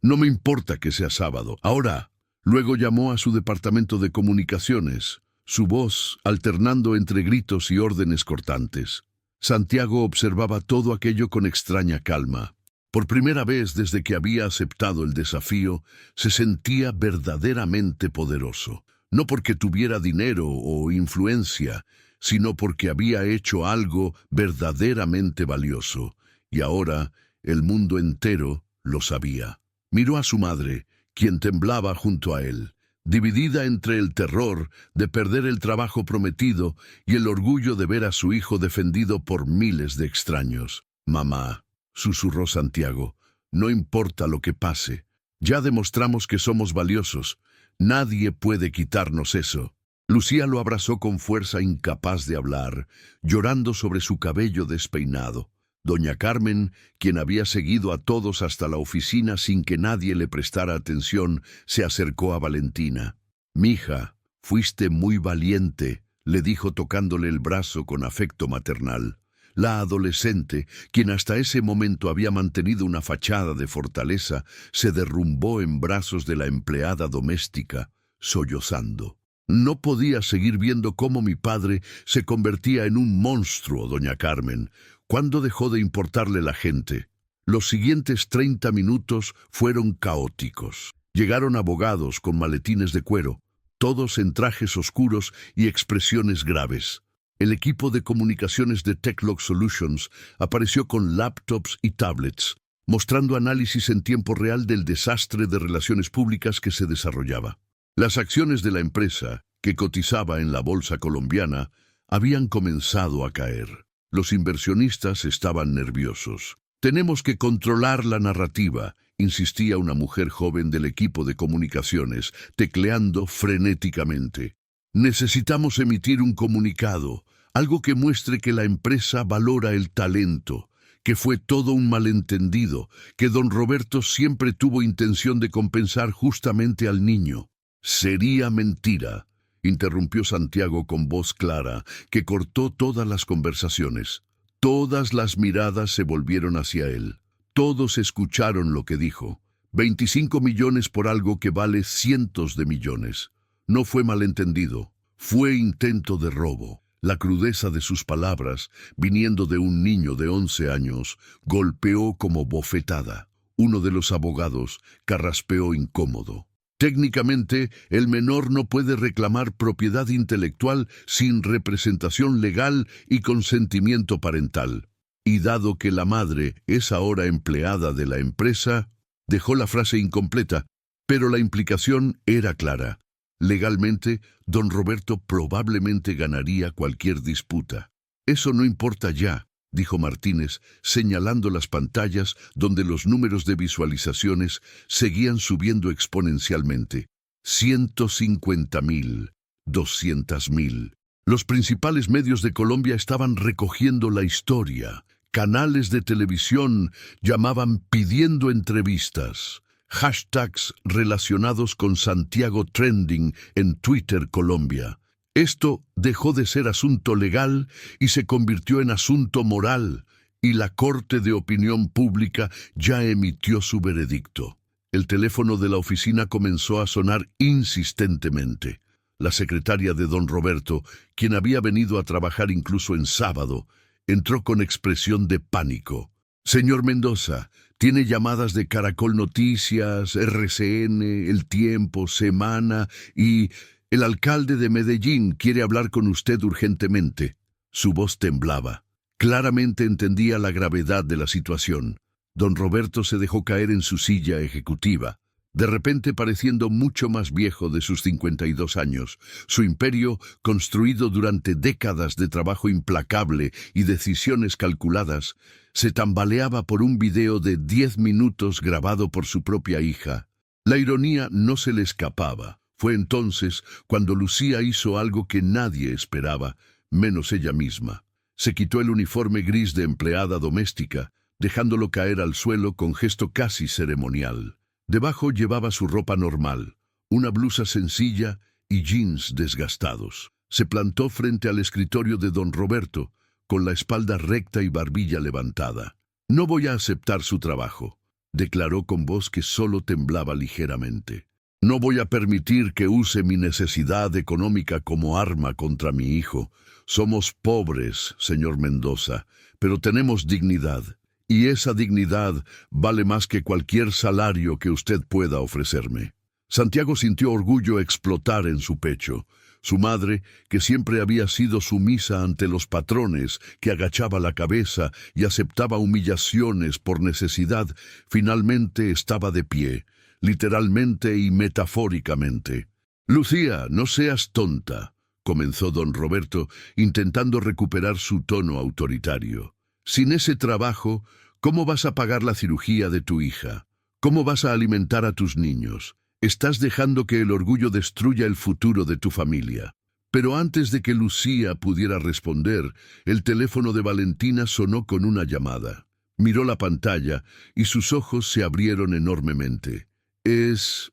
A: No me importa que sea sábado. Ahora. Luego llamó a su departamento de comunicaciones, su voz alternando entre gritos y órdenes cortantes. Santiago observaba todo aquello con extraña calma. Por primera vez desde que había aceptado el desafío, se sentía verdaderamente poderoso. No porque tuviera dinero o influencia, sino porque había hecho algo verdaderamente valioso. Y ahora el mundo entero lo sabía. Miró a su madre, quien temblaba junto a él, dividida entre el terror de perder el trabajo prometido y el orgullo de ver a su hijo defendido por miles de extraños. «Mamá», susurró Santiago, «no importa lo que pase. Ya demostramos que somos valiosos. Nadie puede quitarnos eso». Lucía lo abrazó con fuerza, incapaz de hablar, llorando sobre su cabello despeinado. Doña Carmen, quien había seguido a todos hasta la oficina sin que nadie le prestara atención, se acercó a Valentina. «Mija, fuiste muy valiente», le dijo tocándole el brazo con afecto maternal. La adolescente, quien hasta ese momento había mantenido una fachada de fortaleza, se derrumbó en brazos de la empleada doméstica, sollozando. «No podía seguir viendo cómo mi padre se convertía en un monstruo, doña Carmen. ¿Cuándo dejó de importarle la gente?» Los siguientes 30 minutos fueron caóticos. Llegaron abogados con maletines de cuero, todos en trajes oscuros y expresiones graves. El equipo de comunicaciones de Techlog Solutions apareció con laptops y tablets, mostrando análisis en tiempo real del desastre de relaciones públicas que se desarrollaba. Las acciones de la empresa, que cotizaba en la bolsa colombiana, habían comenzado a caer. Los inversionistas estaban nerviosos. «Tenemos que controlar la narrativa», insistía una mujer joven del equipo de comunicaciones, tecleando frenéticamente. «Necesitamos emitir un comunicado, algo que muestre que la empresa valora el talento, que fue todo un malentendido, que don Roberto siempre tuvo intención de compensar justamente al niño». «Sería mentira», interrumpió Santiago con voz clara, que cortó todas las conversaciones. Todas las miradas se volvieron hacia él. Todos escucharon lo que dijo. 25 millones por algo que vale cientos de millones. No fue malentendido, fue intento de robo. La crudeza de sus palabras, viniendo de un niño de 11 años, golpeó como bofetada. Uno de los abogados carraspeó incómodo. «Técnicamente, el menor no puede reclamar propiedad intelectual sin representación legal y consentimiento parental. Y dado que la madre es ahora empleada de la empresa», dejó la frase incompleta, pero la implicación era clara. Legalmente, don Roberto probablemente ganaría cualquier disputa. «Eso no importa ya», dijo Martínez, señalando las pantallas donde los números de visualizaciones seguían subiendo exponencialmente. 150.000, 200.000. Los principales medios de Colombia estaban recogiendo la historia. Canales de televisión llamaban pidiendo entrevistas. Hashtags relacionados con Santiago Trending en Twitter Colombia. Esto dejó de ser asunto legal y se convirtió en asunto moral, y la Corte de Opinión Pública ya emitió su veredicto. El teléfono de la oficina comenzó a sonar insistentemente. La secretaria de don Roberto, quien había venido a trabajar incluso en sábado, entró con expresión de pánico. «Señor Mendoza, tiene llamadas de Caracol Noticias, RCN, El Tiempo, Semana y... El alcalde de Medellín quiere hablar con usted urgentemente». Su voz temblaba. Claramente entendía la gravedad de la situación. Don Roberto se dejó caer en su silla ejecutiva, de repente pareciendo mucho más viejo de sus 52 años. Su imperio, construido durante décadas de trabajo implacable y decisiones calculadas, se tambaleaba por un video de 10 minutos grabado por su propia hija. La ironía no se le escapaba. Fue entonces cuando Lucía hizo algo que nadie esperaba, menos ella misma. Se quitó el uniforme gris de empleada doméstica, dejándolo caer al suelo con gesto casi ceremonial. Debajo llevaba su ropa normal, una blusa sencilla y jeans desgastados. Se plantó frente al escritorio de don Roberto, con la espalda recta y barbilla levantada. «No voy a aceptar su trabajo», declaró con voz que solo temblaba ligeramente. «No voy a permitir que use mi necesidad económica como arma contra mi hijo. Somos pobres, señor Mendoza, pero tenemos dignidad. Y esa dignidad vale más que cualquier salario que usted pueda ofrecerme». Santiago sintió orgullo explotar en su pecho. Su madre, que siempre había sido sumisa ante los patrones, que agachaba la cabeza y aceptaba humillaciones por necesidad, finalmente estaba de pie, literalmente y metafóricamente. «Lucía, no seas tonta», comenzó don Roberto, intentando recuperar su tono autoritario. «Sin ese trabajo, ¿cómo vas a pagar la cirugía de tu hija? ¿Cómo vas a alimentar a tus niños? Estás dejando que el orgullo destruya el futuro de tu familia». Pero antes de que Lucía pudiera responder, el teléfono de Valentina sonó con una llamada. Miró la pantalla y sus ojos se abrieron enormemente. Es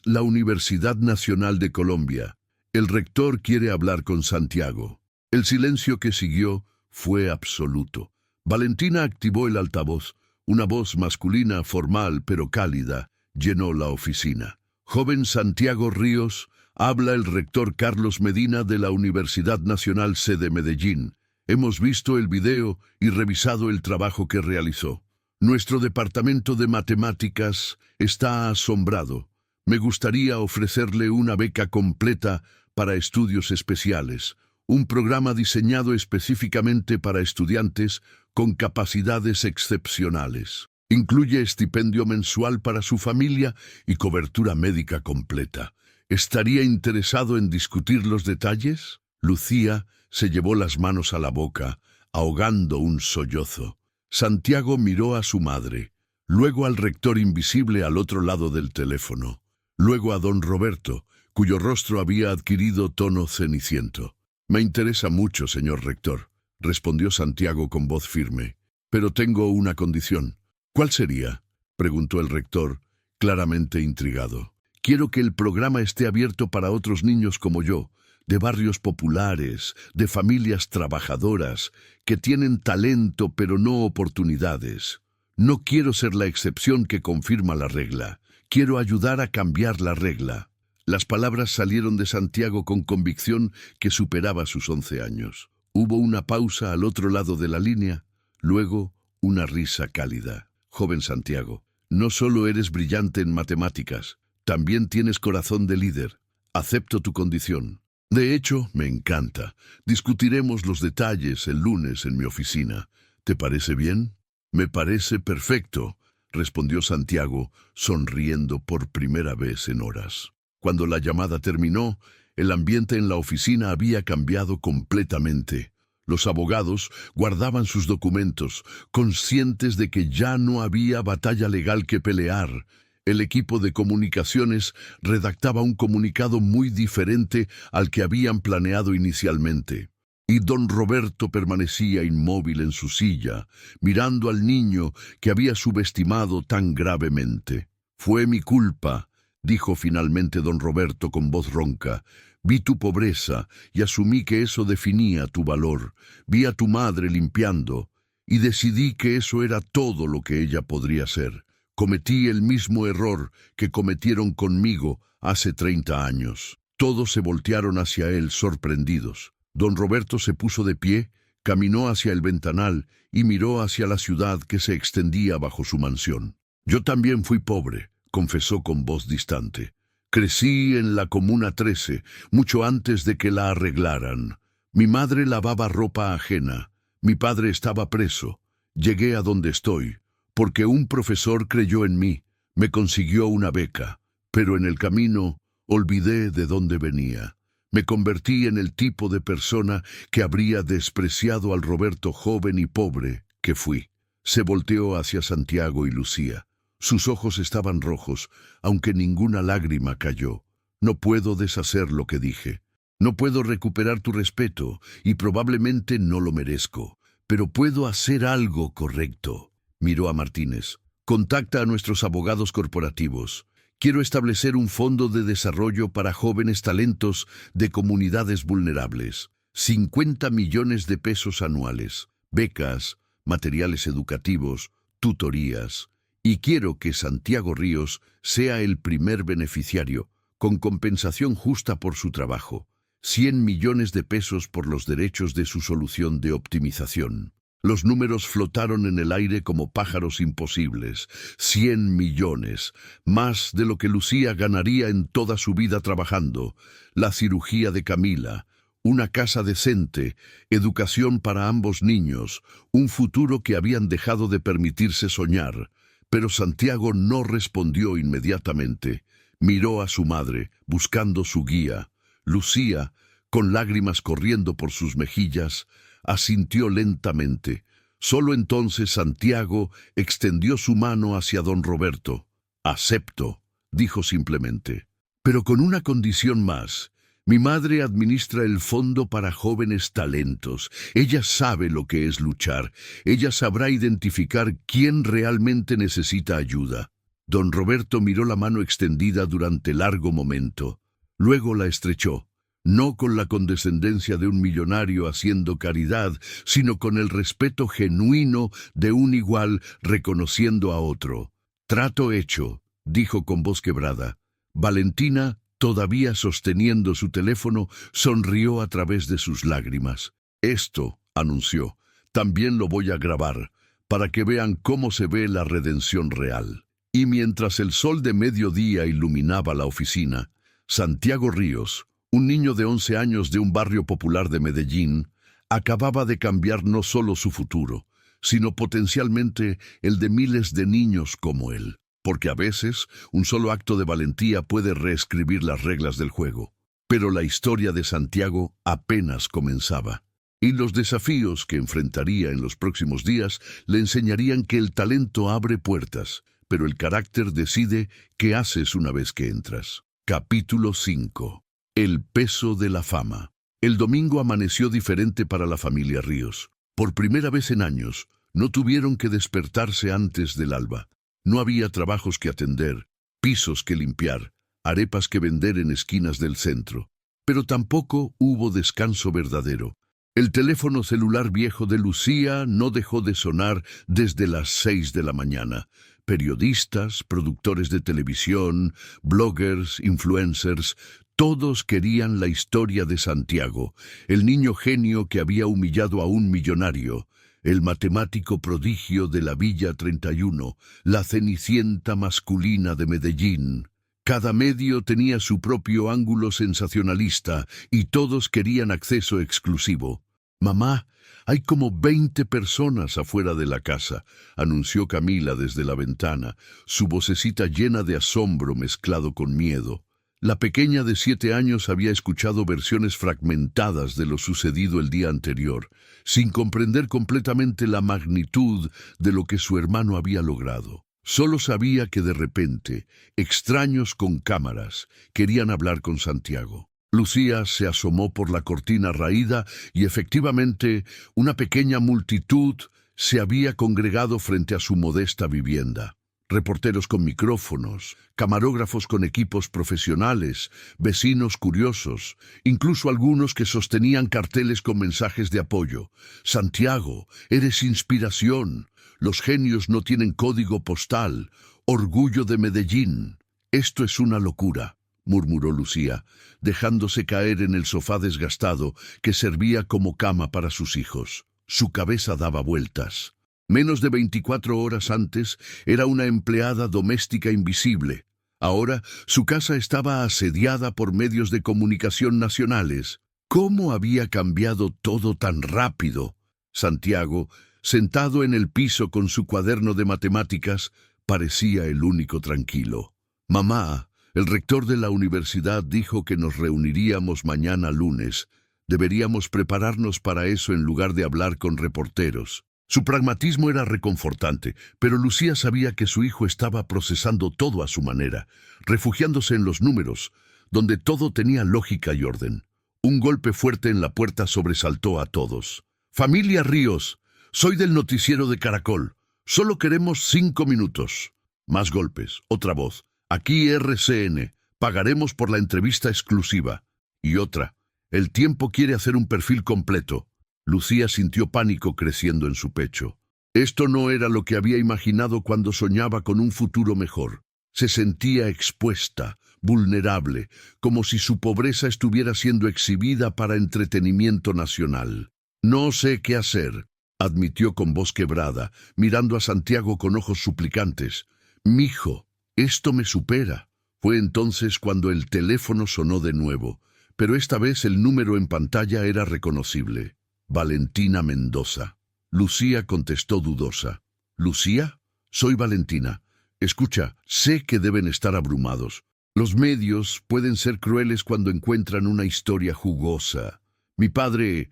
A: la Universidad Nacional de Colombia. El rector quiere hablar con Santiago». El silencio que siguió fue absoluto. Valentina activó el altavoz. Una voz masculina, formal pero cálida, llenó la oficina. «Joven Santiago Ríos, habla el rector Carlos Medina de la Universidad Nacional sede Medellín. Hemos visto el video y revisado el trabajo que realizó. Nuestro departamento de matemáticas está asombrado. Me gustaría ofrecerle una beca completa para estudios especiales, un programa diseñado específicamente para estudiantes con capacidades excepcionales. Incluye estipendio mensual para su familia y cobertura médica completa. ¿Estaría interesado en discutir los detalles?» Lucía se llevó las manos a la boca, ahogando un sollozo. Santiago miró a su madre, luego al rector invisible al otro lado del teléfono, luego a don Roberto, cuyo rostro había adquirido tono ceniciento. «Me interesa mucho, señor rector», respondió Santiago con voz firme, «pero tengo una condición». «¿Cuál sería?», preguntó el rector, claramente intrigado. «Quiero que el programa esté abierto para otros niños como yo, de barrios populares, de familias trabajadoras, que tienen talento pero no oportunidades. No quiero ser la excepción que confirma la regla. Quiero ayudar a cambiar la regla». Las palabras salieron de Santiago con convicción que superaba sus 11 años. Hubo una pausa al otro lado de la línea, luego una risa cálida. «Joven Santiago, no solo eres brillante en matemáticas, también tienes corazón de líder. Acepto tu condición. De hecho, me encanta. Discutiremos los detalles el lunes en mi oficina. ¿Te parece bien?» «Me parece perfecto», respondió Santiago, sonriendo por primera vez en horas. Cuando la llamada terminó, el ambiente en la oficina había cambiado completamente. Los abogados guardaban sus documentos, conscientes de que ya no había batalla legal que pelear. El equipo de comunicaciones redactaba un comunicado muy diferente al que habían planeado inicialmente. Y don Roberto permanecía inmóvil en su silla, mirando al niño que había subestimado tan gravemente. «Fue mi culpa», dijo finalmente don Roberto con voz ronca. «Vi tu pobreza y asumí que eso definía tu valor. Vi a tu madre limpiando y decidí que eso era todo lo que ella podría ser. Cometí el mismo error que cometieron conmigo hace 30 años». Todos se voltearon hacia él sorprendidos. Don Roberto se puso de pie, caminó hacia el ventanal y miró hacia la ciudad que se extendía bajo su mansión. «Yo también fui pobre», confesó con voz distante. «Crecí en la Comuna 13, mucho antes de que la arreglaran. Mi madre lavaba ropa ajena. Mi padre estaba preso. Llegué a donde estoy, porque un profesor creyó en mí, me consiguió una beca, pero en el camino olvidé de dónde venía. Me convertí en el tipo de persona que habría despreciado al Roberto joven y pobre que fui. Se volteó hacia Santiago y Lucía. Sus ojos estaban rojos, aunque ninguna lágrima cayó. No puedo deshacer lo que dije. No puedo recuperar tu respeto, y probablemente no lo merezco, pero puedo hacer algo correcto. Miró a Martínez. Contacta a nuestros abogados corporativos. Quiero establecer un fondo de desarrollo para jóvenes talentos de comunidades vulnerables. 50 millones de pesos anuales, becas, materiales educativos, tutorías. Y quiero que Santiago Ríos sea el primer beneficiario, con compensación justa por su trabajo. 100 millones de pesos por los derechos de su solución de optimización. Los números flotaron en el aire como pájaros imposibles. 100 millones, más de lo que Lucía ganaría en toda su vida trabajando. La cirugía de Camila, una casa decente, educación para ambos niños, un futuro que habían dejado de permitirse soñar. Pero Santiago no respondió inmediatamente. Miró a su madre, buscando su guía. Lucía, con lágrimas corriendo por sus mejillas, asintió lentamente. Solo entonces Santiago extendió su mano hacia don Roberto. «Acepto», dijo simplemente. «Pero con una condición más. Mi madre administra el fondo para jóvenes talentos. Ella sabe lo que es luchar. Ella sabrá identificar quién realmente necesita ayuda». Don Roberto miró la mano extendida durante largo momento. Luego la estrechó. No con la condescendencia de un millonario haciendo caridad, sino con el respeto genuino de un igual reconociendo a otro. «Trato hecho», dijo con voz quebrada. Valentina, todavía sosteniendo su teléfono, sonrió a través de sus lágrimas. «Esto», anunció, «también lo voy a grabar, para que vean cómo se ve la redención real». Y mientras el sol de mediodía iluminaba la oficina, Santiago Ríos, un niño de 11 años de un barrio popular de Medellín, acababa de cambiar no solo su futuro, sino potencialmente el de miles de niños como él, porque a veces un solo acto de valentía puede reescribir las reglas del juego. Pero la historia de Santiago apenas comenzaba, y los desafíos que enfrentaría en los próximos días le enseñarían que el talento abre puertas, pero el carácter decide qué haces una vez que entras. Capítulo 5. El peso de la fama. El domingo amaneció diferente para la familia Ríos. Por primera vez en años, no tuvieron que despertarse antes del alba. No había trabajos que atender, pisos que limpiar, arepas que vender en esquinas del centro. Pero tampoco hubo descanso verdadero. El teléfono celular viejo de Lucía no dejó de sonar desde las 6 de la mañana. Periodistas, productores de televisión, bloggers, influencers, todos querían la historia de Santiago, el niño genio que había humillado a un millonario, el matemático prodigio de la Villa 31, la cenicienta masculina de Medellín. Cada medio tenía su propio ángulo sensacionalista y todos querían acceso exclusivo. «Mamá, hay como 20 personas afuera de la casa», anunció Camila desde la ventana, su vocecita llena de asombro mezclado con miedo. La pequeña de 7 años había escuchado versiones fragmentadas de lo sucedido el día anterior, sin comprender completamente la magnitud de lo que su hermano había logrado. Solo sabía que de repente, extraños con cámaras querían hablar con Santiago. Lucía se asomó por la cortina raída y efectivamente una pequeña multitud se había congregado frente a su modesta vivienda. Reporteros con micrófonos, camarógrafos con equipos profesionales, vecinos curiosos, incluso algunos que sostenían carteles con mensajes de apoyo. «Santiago, eres inspiración. Los genios no tienen código postal. Orgullo de Medellín. Esto es una locura», murmuró Lucía, dejándose caer en el sofá desgastado que servía como cama para sus hijos. Su cabeza daba vueltas. Menos de 24 horas antes era una empleada doméstica invisible. Ahora su casa estaba asediada por medios de comunicación nacionales. ¿Cómo había cambiado todo tan rápido? Santiago, sentado en el piso con su cuaderno de matemáticas, parecía el único tranquilo. Mamá, el rector de la universidad dijo que nos reuniríamos mañana lunes. Deberíamos prepararnos para eso en lugar de hablar con reporteros. Su pragmatismo era reconfortante, pero Lucía sabía que su hijo estaba procesando todo a su manera, refugiándose en los números, donde todo tenía lógica y orden. Un golpe fuerte en la puerta sobresaltó a todos. «Familia Ríos, soy del noticiero de Caracol. Solo queremos 5 minutos». Más golpes, otra voz. «Aquí RCN. Pagaremos por la entrevista exclusiva». Y otra. «El Tiempo quiere hacer un perfil completo». Lucía sintió pánico creciendo en su pecho. Esto no era lo que había imaginado cuando soñaba con un futuro mejor. Se sentía expuesta, vulnerable, como si su pobreza estuviera siendo exhibida para entretenimiento nacional. «No sé qué hacer», admitió con voz quebrada, mirando a Santiago con ojos suplicantes. «Mijo, esto me supera». Fue entonces cuando el teléfono sonó de nuevo, pero esta vez el número en pantalla era reconocible. Valentina Mendoza. Lucía contestó dudosa. «¿Lucía? Soy Valentina. Escucha, sé que deben estar abrumados. Los medios pueden ser crueles cuando encuentran una historia jugosa. Mi padre,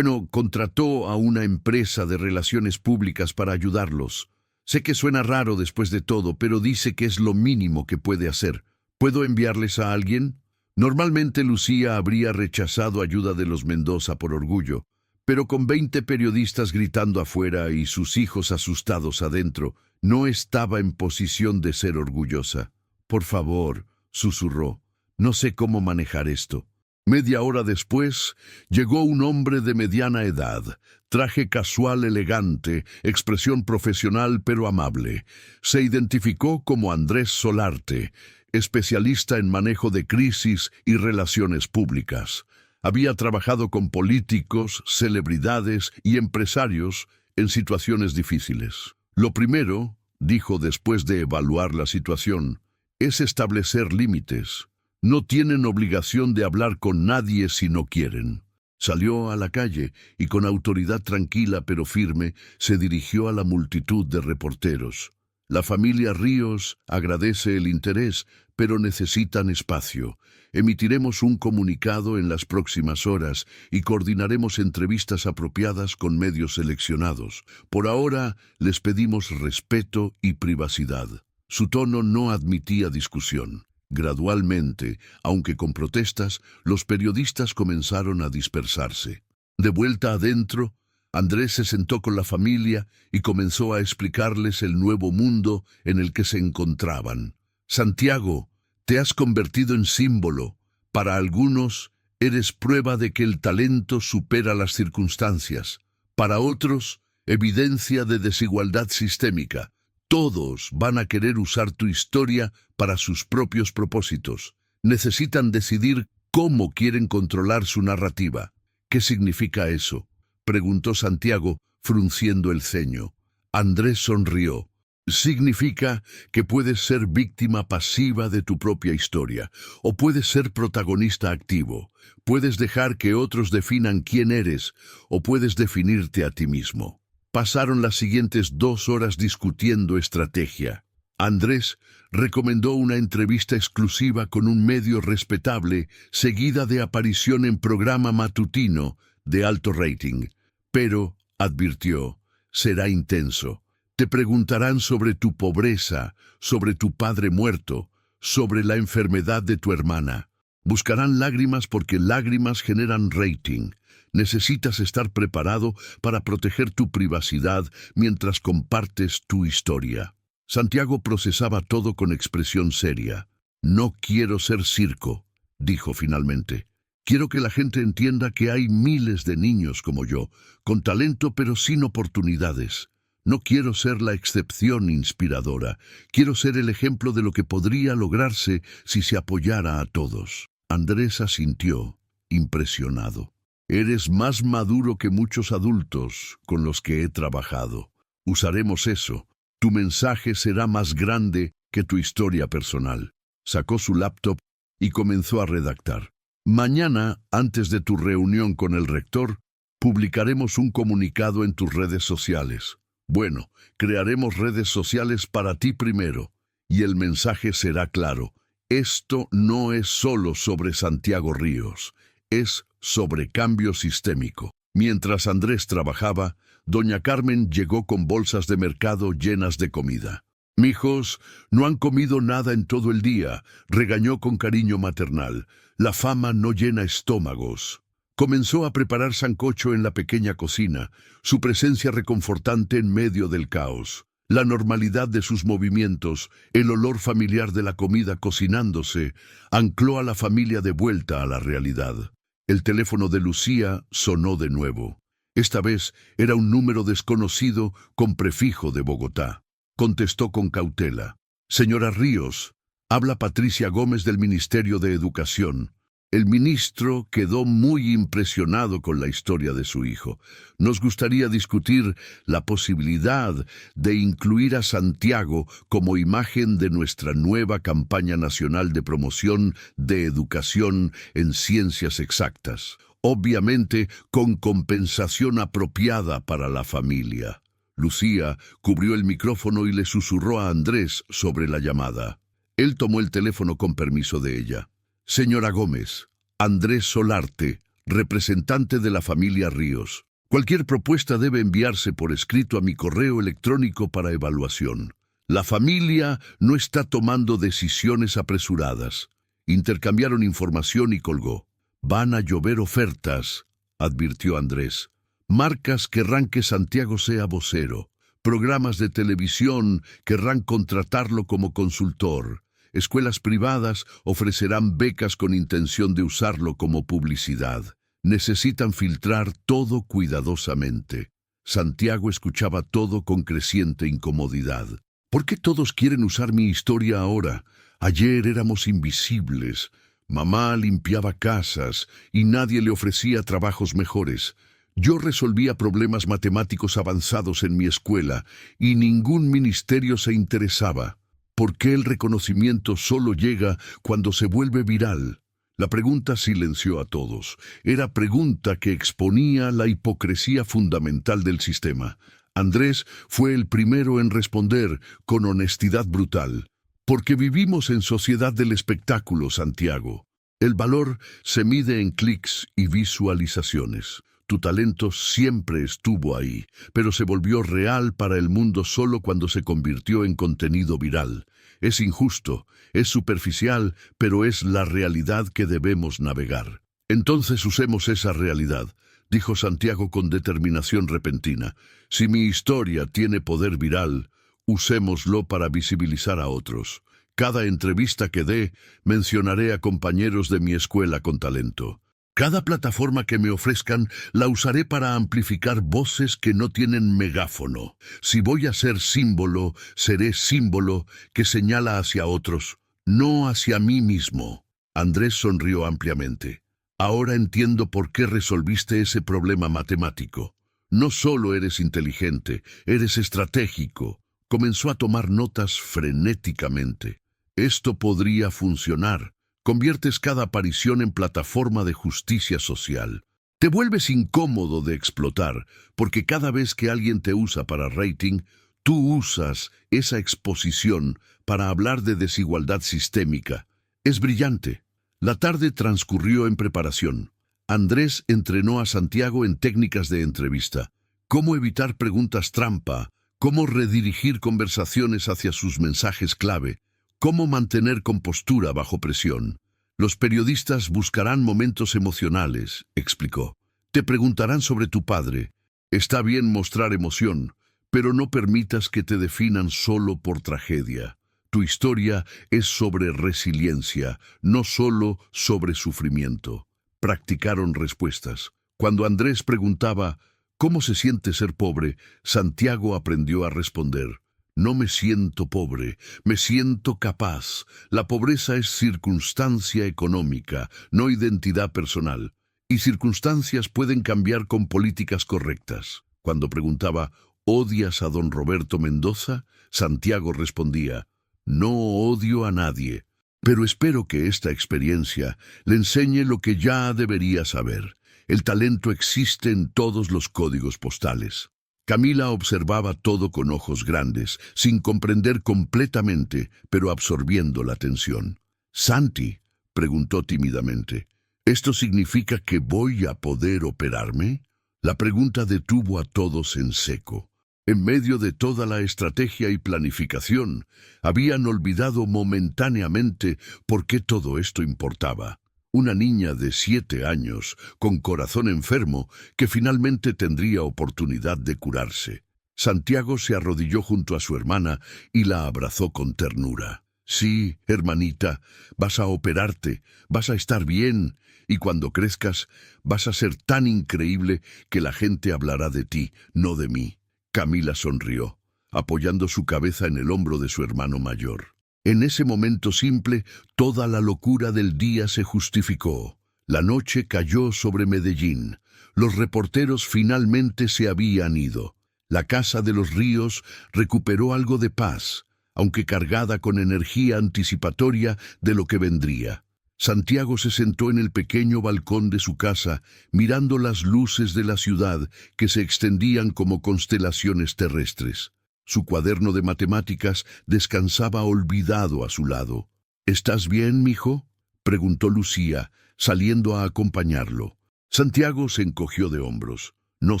A: contrató a una empresa de relaciones públicas para ayudarlos. Sé que suena raro después de todo, pero dice que es lo mínimo que puede hacer. ¿Puedo enviarles a alguien?» Normalmente Lucía habría rechazado ayuda de los Mendoza por orgullo, pero con 20 periodistas gritando afuera y sus hijos asustados adentro, no estaba en posición de ser orgullosa. «Por favor», susurró, «no sé cómo manejar esto». Media hora después, llegó un hombre de mediana edad, traje casual elegante, expresión profesional pero amable. Se identificó como Andrés Solarte, especialista en manejo de crisis y relaciones públicas. Había trabajado con políticos, celebridades y empresarios en situaciones difíciles. «Lo primero», dijo después de evaluar la situación, «es establecer límites. No tienen obligación de hablar con nadie si no quieren». Salió a la calle y con autoridad tranquila pero firme se dirigió a la multitud de reporteros. «La familia Ríos agradece el interés, pero necesitan espacio. Emitiremos un comunicado en las próximas horas y coordinaremos entrevistas apropiadas con medios seleccionados. Por ahora les pedimos respeto y privacidad». Su tono no admitía discusión. Gradualmente, aunque con protestas, los periodistas comenzaron a dispersarse. De vuelta adentro, Andrés se sentó con la familia y comenzó a explicarles el nuevo mundo en el que se encontraban. «Santiago, te has convertido en símbolo. Para algunos, eres prueba de que el talento supera las circunstancias. Para otros, evidencia de desigualdad sistémica. Todos van a querer usar tu historia para sus propios propósitos. Necesitan decidir cómo quieren controlar su narrativa». «¿Qué significa eso?», preguntó Santiago, frunciendo el ceño. Andrés sonrió. «Significa que puedes ser víctima pasiva de tu propia historia, o puedes ser protagonista activo. Puedes dejar que otros definan quién eres, o puedes definirte a ti mismo». Pasaron las siguientes 2 horas discutiendo estrategia. Andrés recomendó una entrevista exclusiva con un medio respetable, seguida de aparición en programa matutino de alto rating. Pero, advirtió, será intenso. Te preguntarán sobre tu pobreza, sobre tu padre muerto, sobre la enfermedad de tu hermana. Buscarán lágrimas porque lágrimas generan rating. Necesitas estar preparado para proteger tu privacidad mientras compartes tu historia». Santiago procesaba todo con expresión seria. «No quiero ser circo», dijo finalmente. «Quiero que la gente entienda que hay miles de niños como yo, con talento pero sin oportunidades. No quiero ser la excepción inspiradora. Quiero ser el ejemplo de lo que podría lograrse si se apoyara a todos». Andrés asintió, impresionado. «Eres más maduro que muchos adultos con los que he trabajado. Usaremos eso. Tu mensaje será más grande que tu historia personal». Sacó su laptop y comenzó a redactar. «Mañana, antes de tu reunión con el rector, Publicaremos un comunicado en tus redes sociales. Bueno, crearemos redes sociales para ti primero, y el mensaje será claro. Esto no es solo sobre Santiago Ríos, es sobre cambio sistémico. Mientras Andrés trabajaba, doña Carmen llegó con bolsas de mercado llenas de comida. «Mijos, no han comido nada en todo el día», regañó con cariño maternal. «La fama no llena estómagos». Comenzó a preparar sancocho en la pequeña cocina, su presencia reconfortante en medio del caos. La normalidad de sus movimientos, el olor familiar de la comida cocinándose, ancló a la familia de vuelta a la realidad. El teléfono de Lucía sonó de nuevo. Esta vez era un número desconocido con prefijo de Bogotá. Contestó con cautela. «Señora Ríos, habla Patricia Gómez del Ministerio de Educación». El ministro quedó muy impresionado con la historia de su hijo. «Nos gustaría discutir la posibilidad de incluir a Santiago como imagen de nuestra nueva campaña nacional de promoción de educación en ciencias exactas, obviamente con compensación apropiada para la familia». Lucía cubrió el micrófono y le susurró a Andrés sobre la llamada. Él tomó el teléfono con permiso de ella. «Señora Gómez, Andrés Solarte, representante de la familia Ríos. Cualquier propuesta debe enviarse por escrito a mi correo electrónico para evaluación. La familia no está tomando decisiones apresuradas». Intercambiaron información y colgó. «Van a llover ofertas», advirtió Andrés. «Marcas querrán que Santiago sea vocero. Programas de televisión querrán contratarlo como consultor. Escuelas privadas ofrecerán becas con intención de usarlo como publicidad. Necesitan filtrar todo cuidadosamente». Santiago escuchaba todo con creciente incomodidad. «¿Por qué todos quieren usar mi historia ahora? Ayer éramos invisibles. Mamá limpiaba casas y nadie le ofrecía trabajos mejores. Yo resolvía problemas matemáticos avanzados en mi escuela y ningún ministerio se interesaba. ¿Por qué el reconocimiento solo llega cuando se vuelve viral?». La pregunta silenció a todos. Era pregunta que exponía la hipocresía fundamental del sistema. Andrés fue el primero en responder con honestidad brutal. «Porque vivimos en sociedad del espectáculo, Santiago. El valor se mide en clics y visualizaciones. Tu talento siempre estuvo ahí, pero se volvió real para el mundo solo cuando se convirtió en contenido viral. Es injusto, es superficial, pero es la realidad que debemos navegar». «Entonces usemos esa realidad», dijo Santiago con determinación repentina. «Si mi historia tiene poder viral, usémoslo para visibilizar a otros. Cada entrevista que dé, mencionaré a compañeros de mi escuela con talento. Cada plataforma que me ofrezcan la usaré para amplificar voces que no tienen megáfono. Si voy a ser símbolo, seré símbolo que señala hacia otros, no hacia mí mismo». Andrés sonrió ampliamente. «Ahora entiendo por qué resolviste ese problema matemático. No solo eres inteligente, eres estratégico». Comenzó a tomar notas frenéticamente. «Esto podría funcionar. Conviertes cada aparición en plataforma de justicia social. Te vuelves incómodo de explotar, porque cada vez que alguien te usa para rating, tú usas esa exposición para hablar de desigualdad sistémica. Es brillante». La tarde transcurrió en preparación. Andrés entrenó a Santiago en técnicas de entrevista. Cómo evitar preguntas trampa, cómo redirigir conversaciones hacia sus mensajes clave, cómo mantener compostura bajo presión. «Los periodistas buscarán momentos emocionales», explicó. «Te preguntarán sobre tu padre. Está bien mostrar emoción, pero no permitas que te definan solo por tragedia. Tu historia es sobre resiliencia, no solo sobre sufrimiento». Practicaron respuestas. Cuando Andrés preguntaba «¿Cómo se siente ser pobre?», Santiago aprendió a responder: «No me siento pobre, me siento capaz. La pobreza es circunstancia económica, no identidad personal. Y circunstancias pueden cambiar con políticas correctas». Cuando preguntaba «¿Odias a don Roberto Mendoza?», Santiago respondía: «No odio a nadie, pero espero que esta experiencia le enseñe lo que ya debería saber. El talento existe en todos los códigos postales. Camila observaba todo con ojos grandes, sin comprender completamente, pero absorbiendo la atención. «Santi», preguntó tímidamente, «¿esto significa que voy a poder operarme?» La pregunta detuvo a todos en seco. En medio de toda la estrategia y planificación, habían olvidado momentáneamente por qué todo esto importaba. Una niña de 7 años, con corazón enfermo, que finalmente tendría oportunidad de curarse. Santiago se arrodilló junto a su hermana y la abrazó con ternura. «Sí, hermanita, vas a operarte, vas a estar bien, y cuando crezcas vas a ser tan increíble que la gente hablará de ti, no de mí». Camila sonrió, apoyando su cabeza en el hombro de su hermano mayor. En ese momento simple, toda la locura del día se justificó. La noche cayó sobre Medellín. Los reporteros finalmente se habían ido. La Casa de los Ríos recuperó algo de paz, aunque cargada con energía anticipatoria de lo que vendría. Santiago se sentó en el pequeño balcón de su casa, mirando las luces de la ciudad que se extendían como constelaciones terrestres. Su cuaderno de matemáticas descansaba olvidado a su lado. «¿Estás bien, mijo?», preguntó Lucía, saliendo a acompañarlo. Santiago se encogió de hombros. «No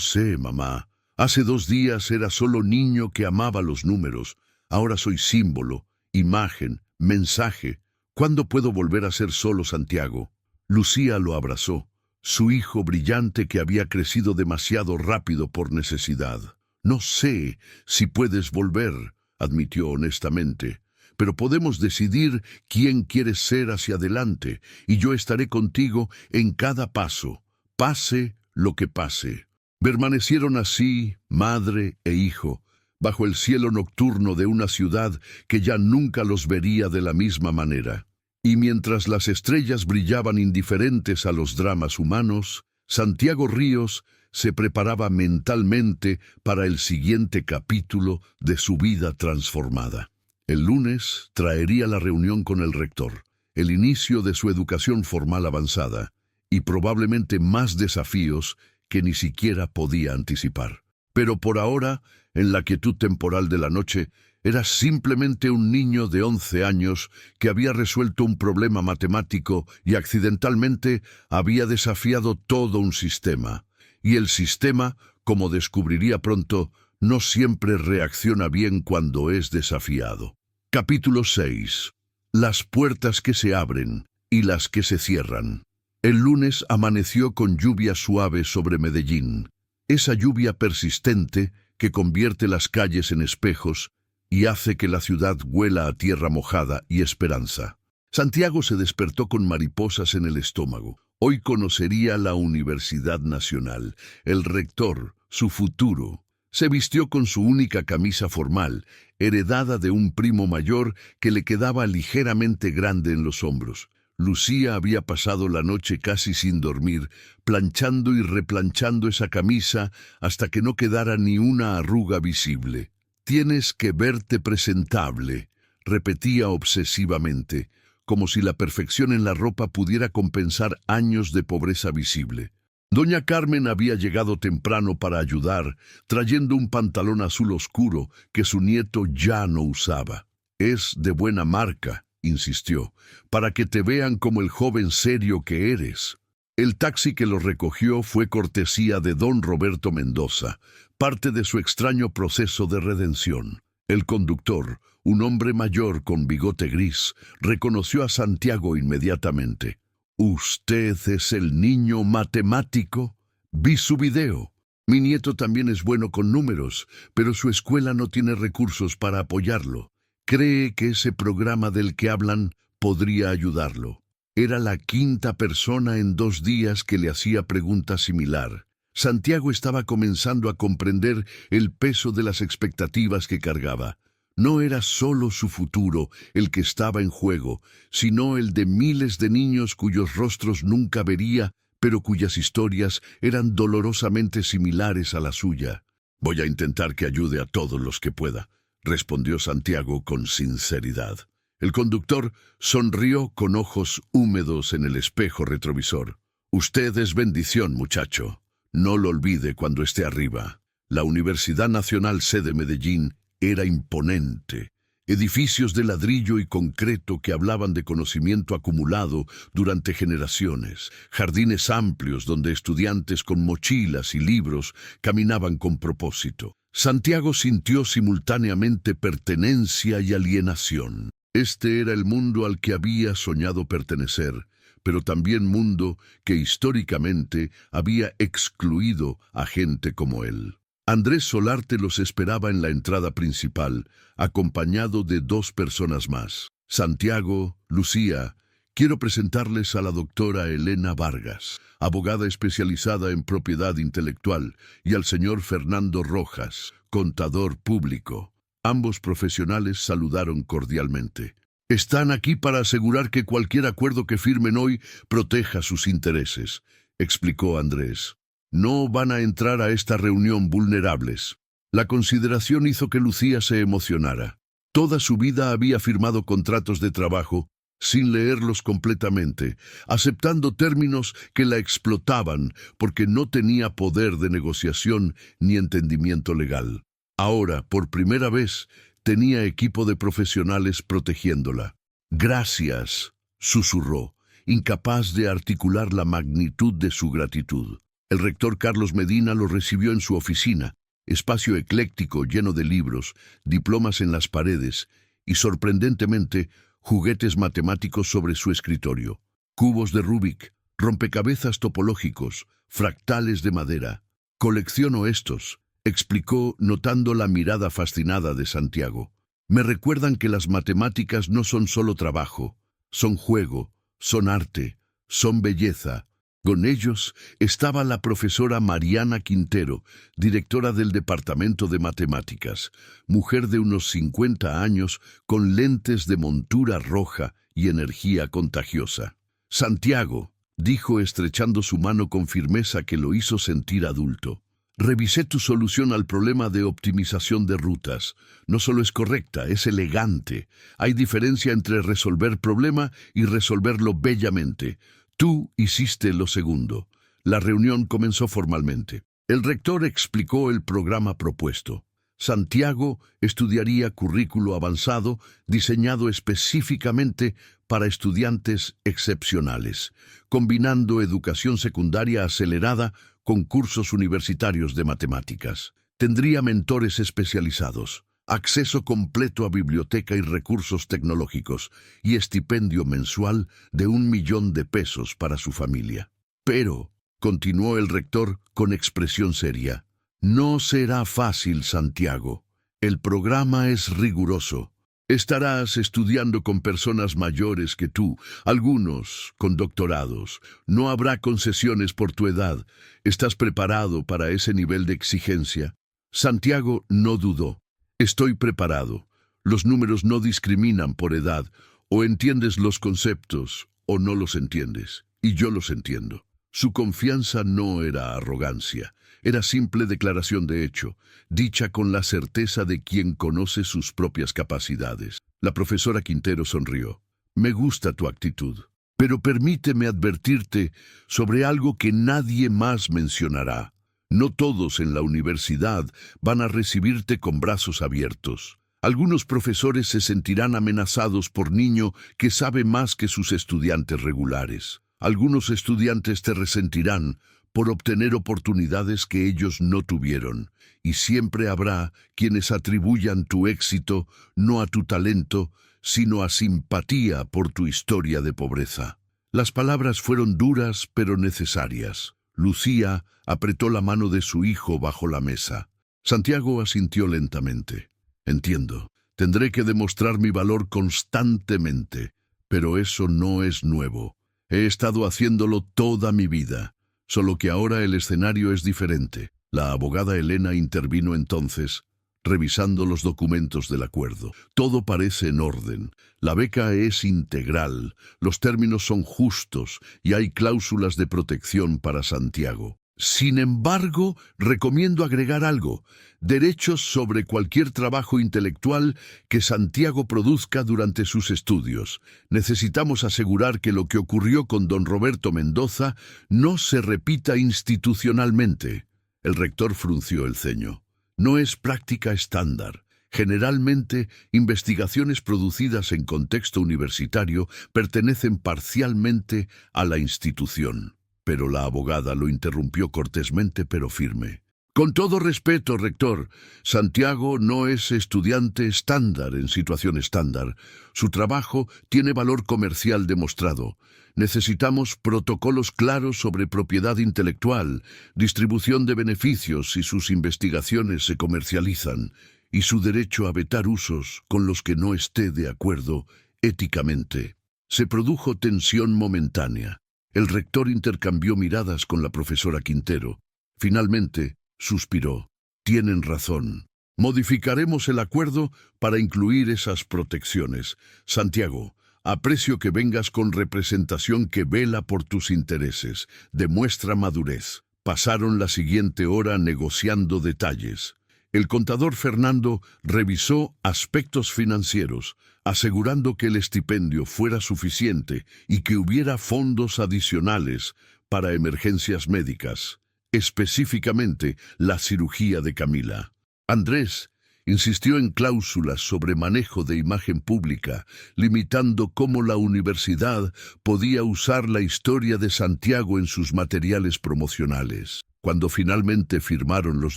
A: sé, mamá. Hace 2 días era solo niño que amaba los números. Ahora soy símbolo, imagen, mensaje. ¿Cuándo puedo volver a ser solo Santiago?». Lucía lo abrazó, su hijo brillante que había crecido demasiado rápido por necesidad. «No sé si puedes volver», admitió honestamente, «pero podemos decidir quién quieres ser hacia adelante, y yo estaré contigo en cada paso, pase lo que pase». Permanecieron así, madre e hijo, bajo el cielo nocturno de una ciudad que ya nunca los vería de la misma manera. Y mientras las estrellas brillaban indiferentes a los dramas humanos, Santiago Ríos se preparaba mentalmente para el siguiente capítulo de su vida transformada. El lunes traería la reunión con el rector, el inicio de su educación formal avanzada, y probablemente más desafíos que ni siquiera podía anticipar. Pero por ahora, en la quietud temporal de la noche, era simplemente un niño de 11 años que había resuelto un problema matemático y accidentalmente había desafiado todo un sistema. Y el sistema, como descubriría pronto, no siempre reacciona bien cuando es desafiado. Capítulo 6. Las puertas que se abren y las que se cierran. El lunes amaneció con lluvia suave sobre Medellín. Esa lluvia persistente que convierte las calles en espejos y hace que la ciudad huela a tierra mojada y esperanza. Santiago se despertó con mariposas en el estómago. Hoy conocería la Universidad Nacional, el rector, su futuro. Se vistió con su única camisa formal, heredada de un primo mayor que le quedaba ligeramente grande en los hombros. Lucía había pasado la noche casi sin dormir, planchando y replanchando esa camisa hasta que no quedara ni una arruga visible. «Tienes que verte presentable», repetía obsesivamente, como si la perfección en la ropa pudiera compensar años de pobreza visible. Doña Carmen había llegado temprano para ayudar, trayendo un pantalón azul oscuro que su nieto ya no usaba. «Es de buena marca», insistió, «para que te vean como el joven serio que eres». El taxi que lo recogió fue cortesía de don Roberto Mendoza, parte de su extraño proceso de redención. El conductor, un hombre mayor con bigote gris, reconoció a Santiago inmediatamente. «¿Usted es el niño matemático? Vi su video. Mi nieto también es bueno con números, pero su escuela no tiene recursos para apoyarlo. Cree que ese programa del que hablan podría ayudarlo». Era la 5ª persona en 2 días que le hacía pregunta similar. Santiago estaba comenzando a comprender el peso de las expectativas que cargaba. No era solo su futuro el que estaba en juego, sino el de miles de niños cuyos rostros nunca vería, pero cuyas historias eran dolorosamente similares a la suya. «Voy a intentar que ayude a todos los que pueda», respondió Santiago con sinceridad. El conductor sonrió con ojos húmedos en el espejo retrovisor. Usted es bendición, muchacho. No lo olvide cuando esté arriba. La Universidad Nacional Sede Medellín era imponente. Edificios de ladrillo y concreto que hablaban de conocimiento acumulado durante generaciones, jardines amplios donde estudiantes con mochilas y libros caminaban con propósito. Santiago sintió simultáneamente pertenencia y alienación. Este era el mundo al que había soñado pertenecer, pero también mundo que históricamente había excluido a gente como él. Andrés Solarte los esperaba en la entrada principal, acompañado de 2 personas más. Santiago, Lucía, quiero presentarles a la doctora Elena Vargas, abogada especializada en propiedad intelectual, y al señor Fernando Rojas, contador público. Ambos profesionales saludaron cordialmente. Están aquí para asegurar que cualquier acuerdo que firmen hoy proteja sus intereses, explicó Andrés. No van a entrar a esta reunión vulnerables. La consideración hizo que Lucía se emocionara. Toda su vida había firmado contratos de trabajo sin leerlos completamente, aceptando términos que la explotaban porque no tenía poder de negociación ni entendimiento legal. Ahora, por primera vez, tenía equipo de profesionales protegiéndola. Gracias, susurró, incapaz de articular la magnitud de su gratitud. El rector Carlos Medina lo recibió en su oficina, espacio ecléctico lleno de libros, diplomas en las paredes y, sorprendentemente, juguetes matemáticos sobre su escritorio. Cubos de Rubik, rompecabezas topológicos, fractales de madera. Colecciono estos, explicó notando la mirada fascinada de Santiago. Me recuerdan que las matemáticas no son solo trabajo, son juego, son arte, son belleza. Con ellos estaba la profesora Mariana Quintero, directora del Departamento de Matemáticas, mujer de unos 50 años con lentes de montura roja y energía contagiosa. Santiago, dijo estrechando su mano con firmeza que lo hizo sentir adulto. Revisé tu solución al problema de optimización de rutas. No solo es correcta, es elegante. Hay diferencia entre resolver problema y resolverlo bellamente. Tú hiciste lo segundo. La reunión comenzó formalmente. El rector explicó el programa propuesto. Santiago estudiaría currículo avanzado diseñado específicamente para estudiantes excepcionales, combinando educación secundaria acelerada con cursos universitarios de matemáticas. Tendría mentores especializados, acceso completo a biblioteca y recursos tecnológicos, y estipendio mensual de 1 millón de pesos para su familia. Pero, continuó el rector con expresión seria, no será fácil, Santiago. El programa es riguroso. Estarás estudiando con personas mayores que tú, algunos con doctorados. No habrá concesiones por tu edad. ¿Estás preparado para ese nivel de exigencia? Santiago no dudó. Estoy preparado. Los números no discriminan por edad. O entiendes los conceptos o no los entiendes. Y yo los entiendo. Su confianza no era arrogancia. Era simple declaración de hecho, dicha con la certeza de quien conoce sus propias capacidades. La profesora Quintero sonrió. Me gusta tu actitud, pero permíteme advertirte sobre algo que nadie más mencionará. No todos en la universidad van a recibirte con brazos abiertos. Algunos profesores se sentirán amenazados por niño que sabe más que sus estudiantes regulares. Algunos estudiantes te resentirán por obtener oportunidades que ellos no tuvieron, y siempre habrá quienes atribuyan tu éxito no a tu talento, sino a simpatía por tu historia de pobreza. Las palabras fueron duras pero necesarias. Lucía apretó la mano de su hijo bajo la mesa. Santiago asintió lentamente. Entiendo, tendré que demostrar mi valor constantemente, pero eso no es nuevo. He estado haciéndolo toda mi vida. Solo que ahora el escenario es diferente. La abogada Elena intervino entonces, revisando los documentos del acuerdo. Todo parece en orden. La beca es integral, los términos son justos y hay cláusulas de protección para Santiago. Sin embargo, recomiendo agregar algo: derechos sobre cualquier trabajo intelectual que Santiago produzca durante sus estudios. Necesitamos asegurar que lo que ocurrió con don Roberto Mendoza no se repita institucionalmente. El rector frunció el ceño. No es práctica estándar. Generalmente, investigaciones producidas en contexto universitario pertenecen parcialmente a la institución. Pero la abogada lo interrumpió cortésmente pero firme. Con todo respeto, rector, Santiago no es estudiante estándar en situación estándar. Su trabajo tiene valor comercial demostrado. Necesitamos protocolos claros sobre propiedad intelectual, distribución de beneficios si sus investigaciones se comercializan, y su derecho a vetar usos con los que no esté de acuerdo éticamente. Se produjo tensión momentánea. El rector intercambió miradas con la profesora Quintero. Finalmente, suspiró. Tienen razón. Modificaremos el acuerdo para incluir esas protecciones. Santiago, aprecio que vengas con representación que vela por tus intereses. Demuestra madurez. Pasaron la siguiente hora negociando detalles. El contador Fernando revisó aspectos financieros, asegurando que el estipendio fuera suficiente y que hubiera fondos adicionales para emergencias médicas, específicamente la cirugía de Camila. Andrés insistió en cláusulas sobre manejo de imagen pública, limitando cómo la universidad podía usar la historia de Santiago en sus materiales promocionales. Cuando finalmente firmaron los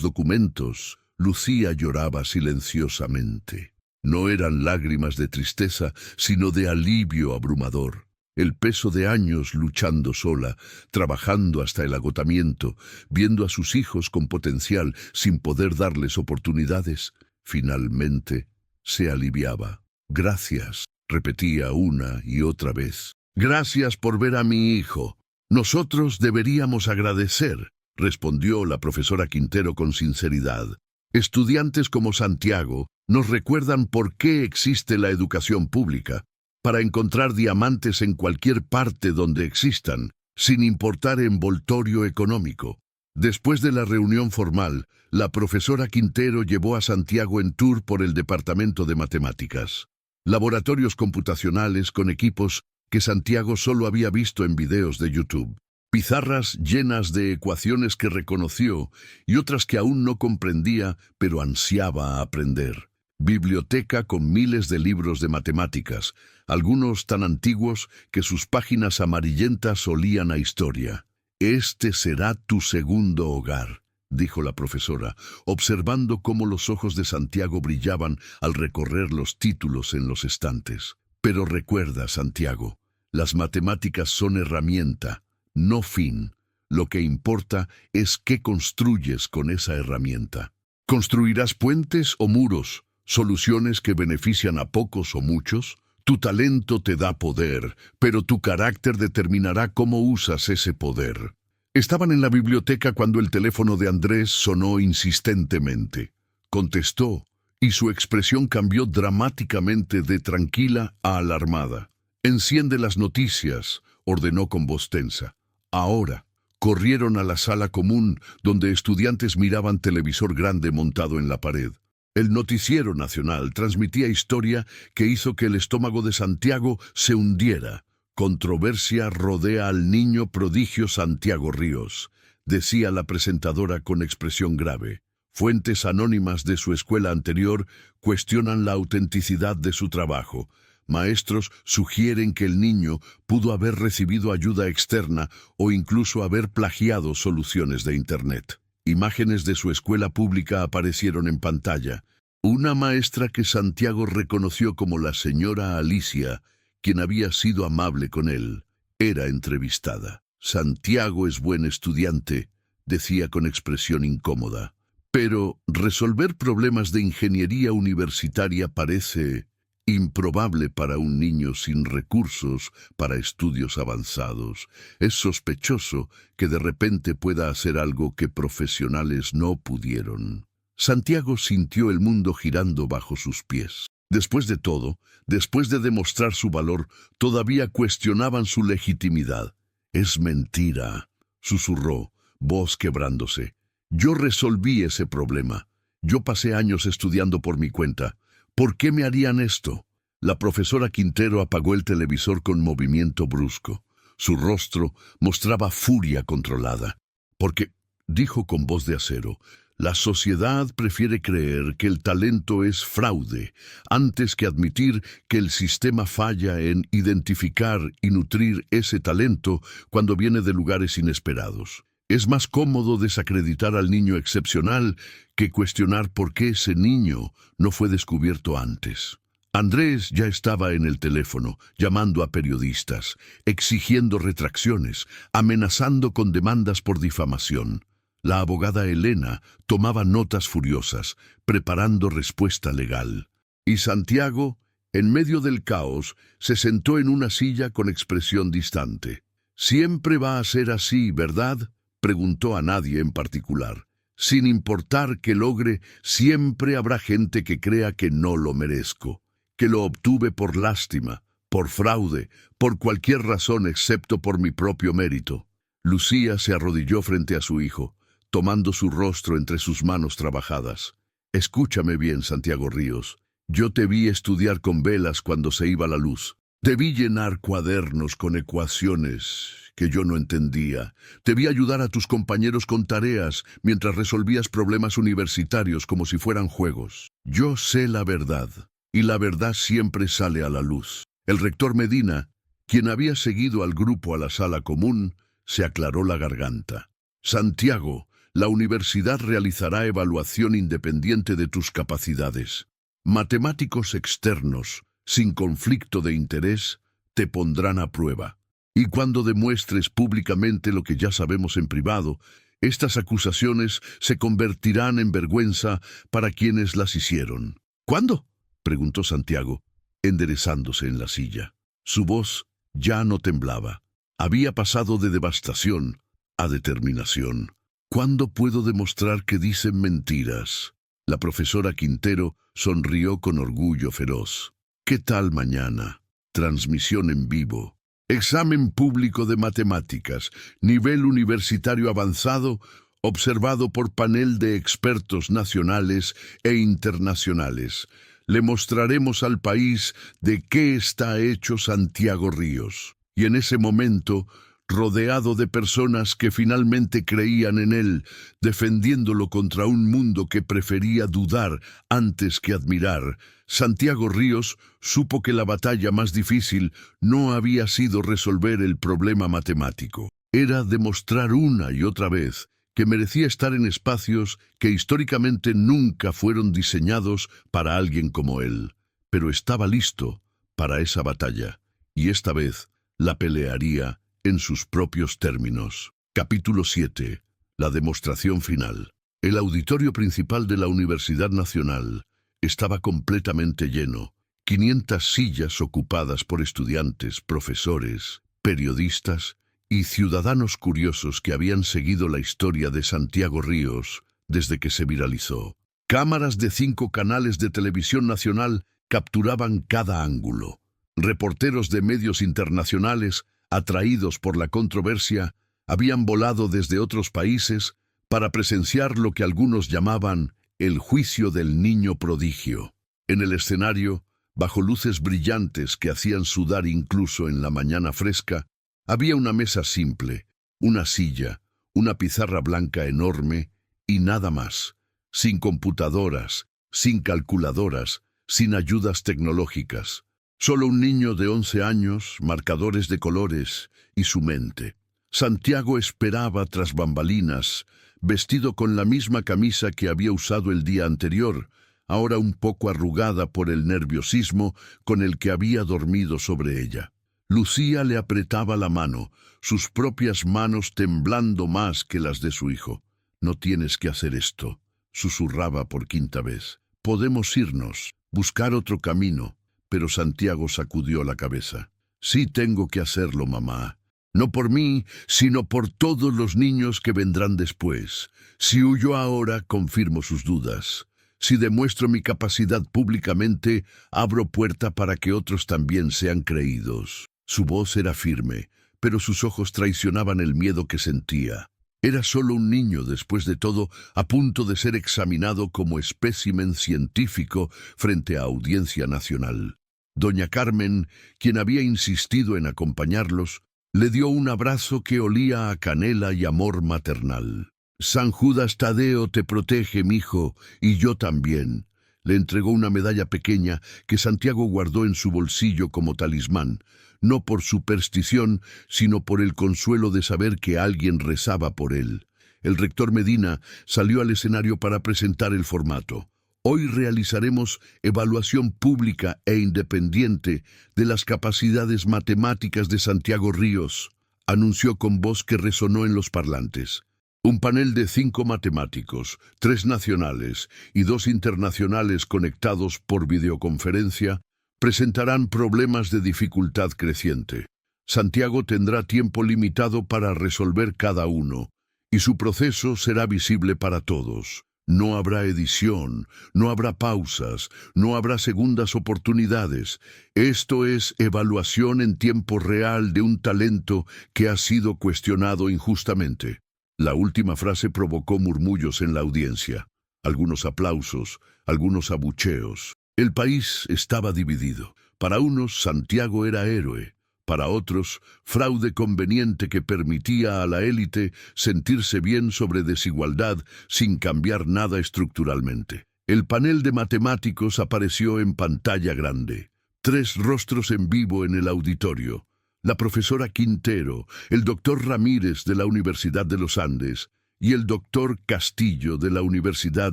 A: documentos, Lucía lloraba silenciosamente. No eran lágrimas de tristeza, sino de alivio abrumador. El peso de años luchando sola, trabajando hasta el agotamiento, viendo a sus hijos con potencial sin poder darles oportunidades, finalmente se aliviaba. Gracias, repetía una y otra vez. Gracias por ver a mi hijo. Nosotros deberíamos agradecer, respondió la profesora Quintero con sinceridad. Estudiantes como Santiago nos recuerdan por qué existe la educación pública, para encontrar diamantes en cualquier parte donde existan, sin importar envoltorio económico. Después de la reunión formal, la profesora Quintero llevó a Santiago en tour por el departamento de matemáticas. Laboratorios computacionales con equipos que Santiago solo había visto en videos de YouTube. Pizarras llenas de ecuaciones que reconoció y otras que aún no comprendía, pero ansiaba aprender. Biblioteca con miles de libros de matemáticas, algunos tan antiguos que sus páginas amarillentas olían a historia. «Este será tu segundo hogar», dijo la profesora, observando cómo los ojos de Santiago brillaban al recorrer los títulos en los estantes. «Pero recuerda, Santiago, las matemáticas son herramienta, no fin. Lo que importa es qué construyes con esa herramienta. ¿Construirás puentes o muros? ¿Soluciones que benefician a pocos o muchos? Tu talento te da poder, pero tu carácter determinará cómo usas ese poder». Estaban en la biblioteca cuando el teléfono de Andrés sonó insistentemente. Contestó, y su expresión cambió dramáticamente de tranquila a alarmada. «Enciende las noticias», ordenó con voz tensa. Ahora. Corrieron a la sala común, donde estudiantes miraban televisor grande montado en la pared. El noticiero nacional transmitía historia que hizo que el estómago de Santiago se hundiera. «Controversia rodea al niño prodigio Santiago Ríos», decía la presentadora con expresión grave. Fuentes anónimas de su escuela anterior cuestionan la autenticidad de su trabajo. Maestros sugieren que el niño pudo haber recibido ayuda externa o incluso haber plagiado soluciones de Internet. Imágenes de su escuela pública aparecieron en pantalla. Una maestra que Santiago reconoció como la señora Alicia, quien había sido amable con él, era entrevistada. «Santiago es buen estudiante», decía con expresión incómoda. «Pero resolver problemas de ingeniería universitaria parece improbable para un niño sin recursos para estudios avanzados. Es sospechoso que de repente pueda hacer algo que profesionales no pudieron». Santiago sintió el mundo girando bajo sus pies. Después de todo, después de demostrar su valor, todavía cuestionaban su legitimidad. «Es mentira», susurró, voz quebrándose. Yo resolví ese problema. Yo pasé años estudiando por mi cuenta. ¿Por qué me harían esto? La profesora Quintero apagó el televisor con movimiento brusco. Su rostro mostraba furia controlada. Porque, dijo con voz de acero, la sociedad prefiere creer que el talento es fraude antes que admitir que el sistema falla en identificar y nutrir ese talento cuando viene de lugares inesperados. Es más cómodo desacreditar al niño excepcional que cuestionar por qué ese niño no fue descubierto antes. Andrés ya estaba en el teléfono, llamando a periodistas, exigiendo retracciones, amenazando con demandas por difamación. La abogada Elena tomaba notas furiosas, preparando respuesta legal. Y Santiago, en medio del caos, se sentó en una silla con expresión distante. «Siempre va a ser así, ¿verdad?», preguntó a nadie en particular. «Sin importar que logre, siempre habrá gente que crea que no lo merezco, que lo obtuve por lástima, por fraude, por cualquier razón excepto por mi propio mérito». Lucía se arrodilló frente a su hijo, tomando su rostro entre sus manos trabajadas. «Escúchame bien, Santiago Ríos. Yo te vi estudiar con velas cuando se iba la luz. Te vi llenar cuadernos con ecuaciones que yo no entendía. Te vi ayudar a tus compañeros con tareas mientras resolvías problemas universitarios como si fueran juegos. Yo sé la verdad, y la verdad siempre sale a la luz». El rector Medina, quien había seguido al grupo a la sala común, se aclaró la garganta. «Santiago, la universidad realizará evaluación independiente de tus capacidades. Matemáticos externos, sin conflicto de interés, te pondrán a prueba. Y cuando demuestres públicamente lo que ya sabemos en privado, estas acusaciones se convertirán en vergüenza para quienes las hicieron». «¿Cuándo?», preguntó Santiago, enderezándose en la silla. Su voz ya no temblaba. Había pasado de devastación a determinación. «¿Cuándo puedo demostrar que dicen mentiras?». La profesora Quintero sonrió con orgullo feroz. «¿Qué tal mañana? Transmisión en vivo. Examen público de matemáticas, nivel universitario avanzado, observado por panel de expertos nacionales e internacionales. Le mostraremos al país de qué está hecho Santiago Ríos». Y en ese momento, rodeado de personas que finalmente creían en él, defendiéndolo contra un mundo que prefería dudar antes que admirar, Santiago Ríos supo que la batalla más difícil no había sido resolver el problema matemático. Era demostrar una y otra vez que merecía estar en espacios que históricamente nunca fueron diseñados para alguien como él. Pero estaba listo para esa batalla, y esta vez la pelearía en sus propios términos. Capítulo 7. La demostración final. El auditorio principal de la Universidad Nacional estaba completamente lleno. 500 sillas ocupadas por estudiantes, profesores, periodistas y ciudadanos curiosos que habían seguido la historia de Santiago Ríos desde que se viralizó. Cámaras de 5 canales de televisión nacional capturaban cada ángulo. Reporteros de medios internacionales, atraídos por la controversia, habían volado desde otros países para presenciar lo que algunos llamaban el juicio del niño prodigio. En el escenario, bajo luces brillantes que hacían sudar incluso en la mañana fresca, había una mesa simple, una silla, una pizarra blanca enorme y nada más, sin computadoras, sin calculadoras, sin ayudas tecnológicas. Solo un niño de 11 años, marcadores de colores y su mente. Santiago esperaba tras bambalinas, vestido con la misma camisa que había usado el día anterior, ahora un poco arrugada por el nerviosismo con el que había dormido sobre ella. Lucía le apretaba la mano, sus propias manos temblando más que las de su hijo. «No tienes que hacer esto», susurraba por 5ª vez. «Podemos irnos, buscar otro camino». Pero Santiago sacudió la cabeza. «Sí tengo que hacerlo, mamá. No por mí, sino por todos los niños que vendrán después. Si huyo ahora, confirmo sus dudas. Si demuestro mi capacidad públicamente, abro puerta para que otros también sean creídos». Su voz era firme, pero sus ojos traicionaban el miedo que sentía. Era solo un niño, después de todo, a punto de ser examinado como espécimen científico frente a audiencia nacional. Doña Carmen, quien había insistido en acompañarlos, le dio un abrazo que olía a canela y amor maternal. San Judas Tadeo te protege, mijo, y yo también. Le entregó una medalla pequeña que Santiago guardó en su bolsillo como talismán, no por superstición, sino por el consuelo de saber que alguien rezaba por él. El rector Medina salió al escenario para presentar el formato. Hoy realizaremos evaluación pública e independiente de las capacidades matemáticas de Santiago Ríos, anunció con voz que resonó en los parlantes. Un panel de 5 matemáticos, 3 nacionales y 2 internacionales conectados por videoconferencia, presentarán problemas de dificultad creciente. Santiago tendrá tiempo limitado para resolver cada uno, y su proceso será visible para todos. No habrá edición, no habrá pausas, no habrá segundas oportunidades. Esto es evaluación en tiempo real de un talento que ha sido cuestionado injustamente. La última frase provocó murmullos en la audiencia, algunos aplausos, algunos abucheos. El país estaba dividido. Para unos, Santiago era héroe. Para otros, fraude conveniente que permitía a la élite sentirse bien sobre desigualdad sin cambiar nada estructuralmente. El panel de matemáticos apareció en pantalla grande. 3 rostros en vivo en el auditorio. La profesora Quintero, el doctor Ramírez de la Universidad de los Andes y el doctor Castillo de la Universidad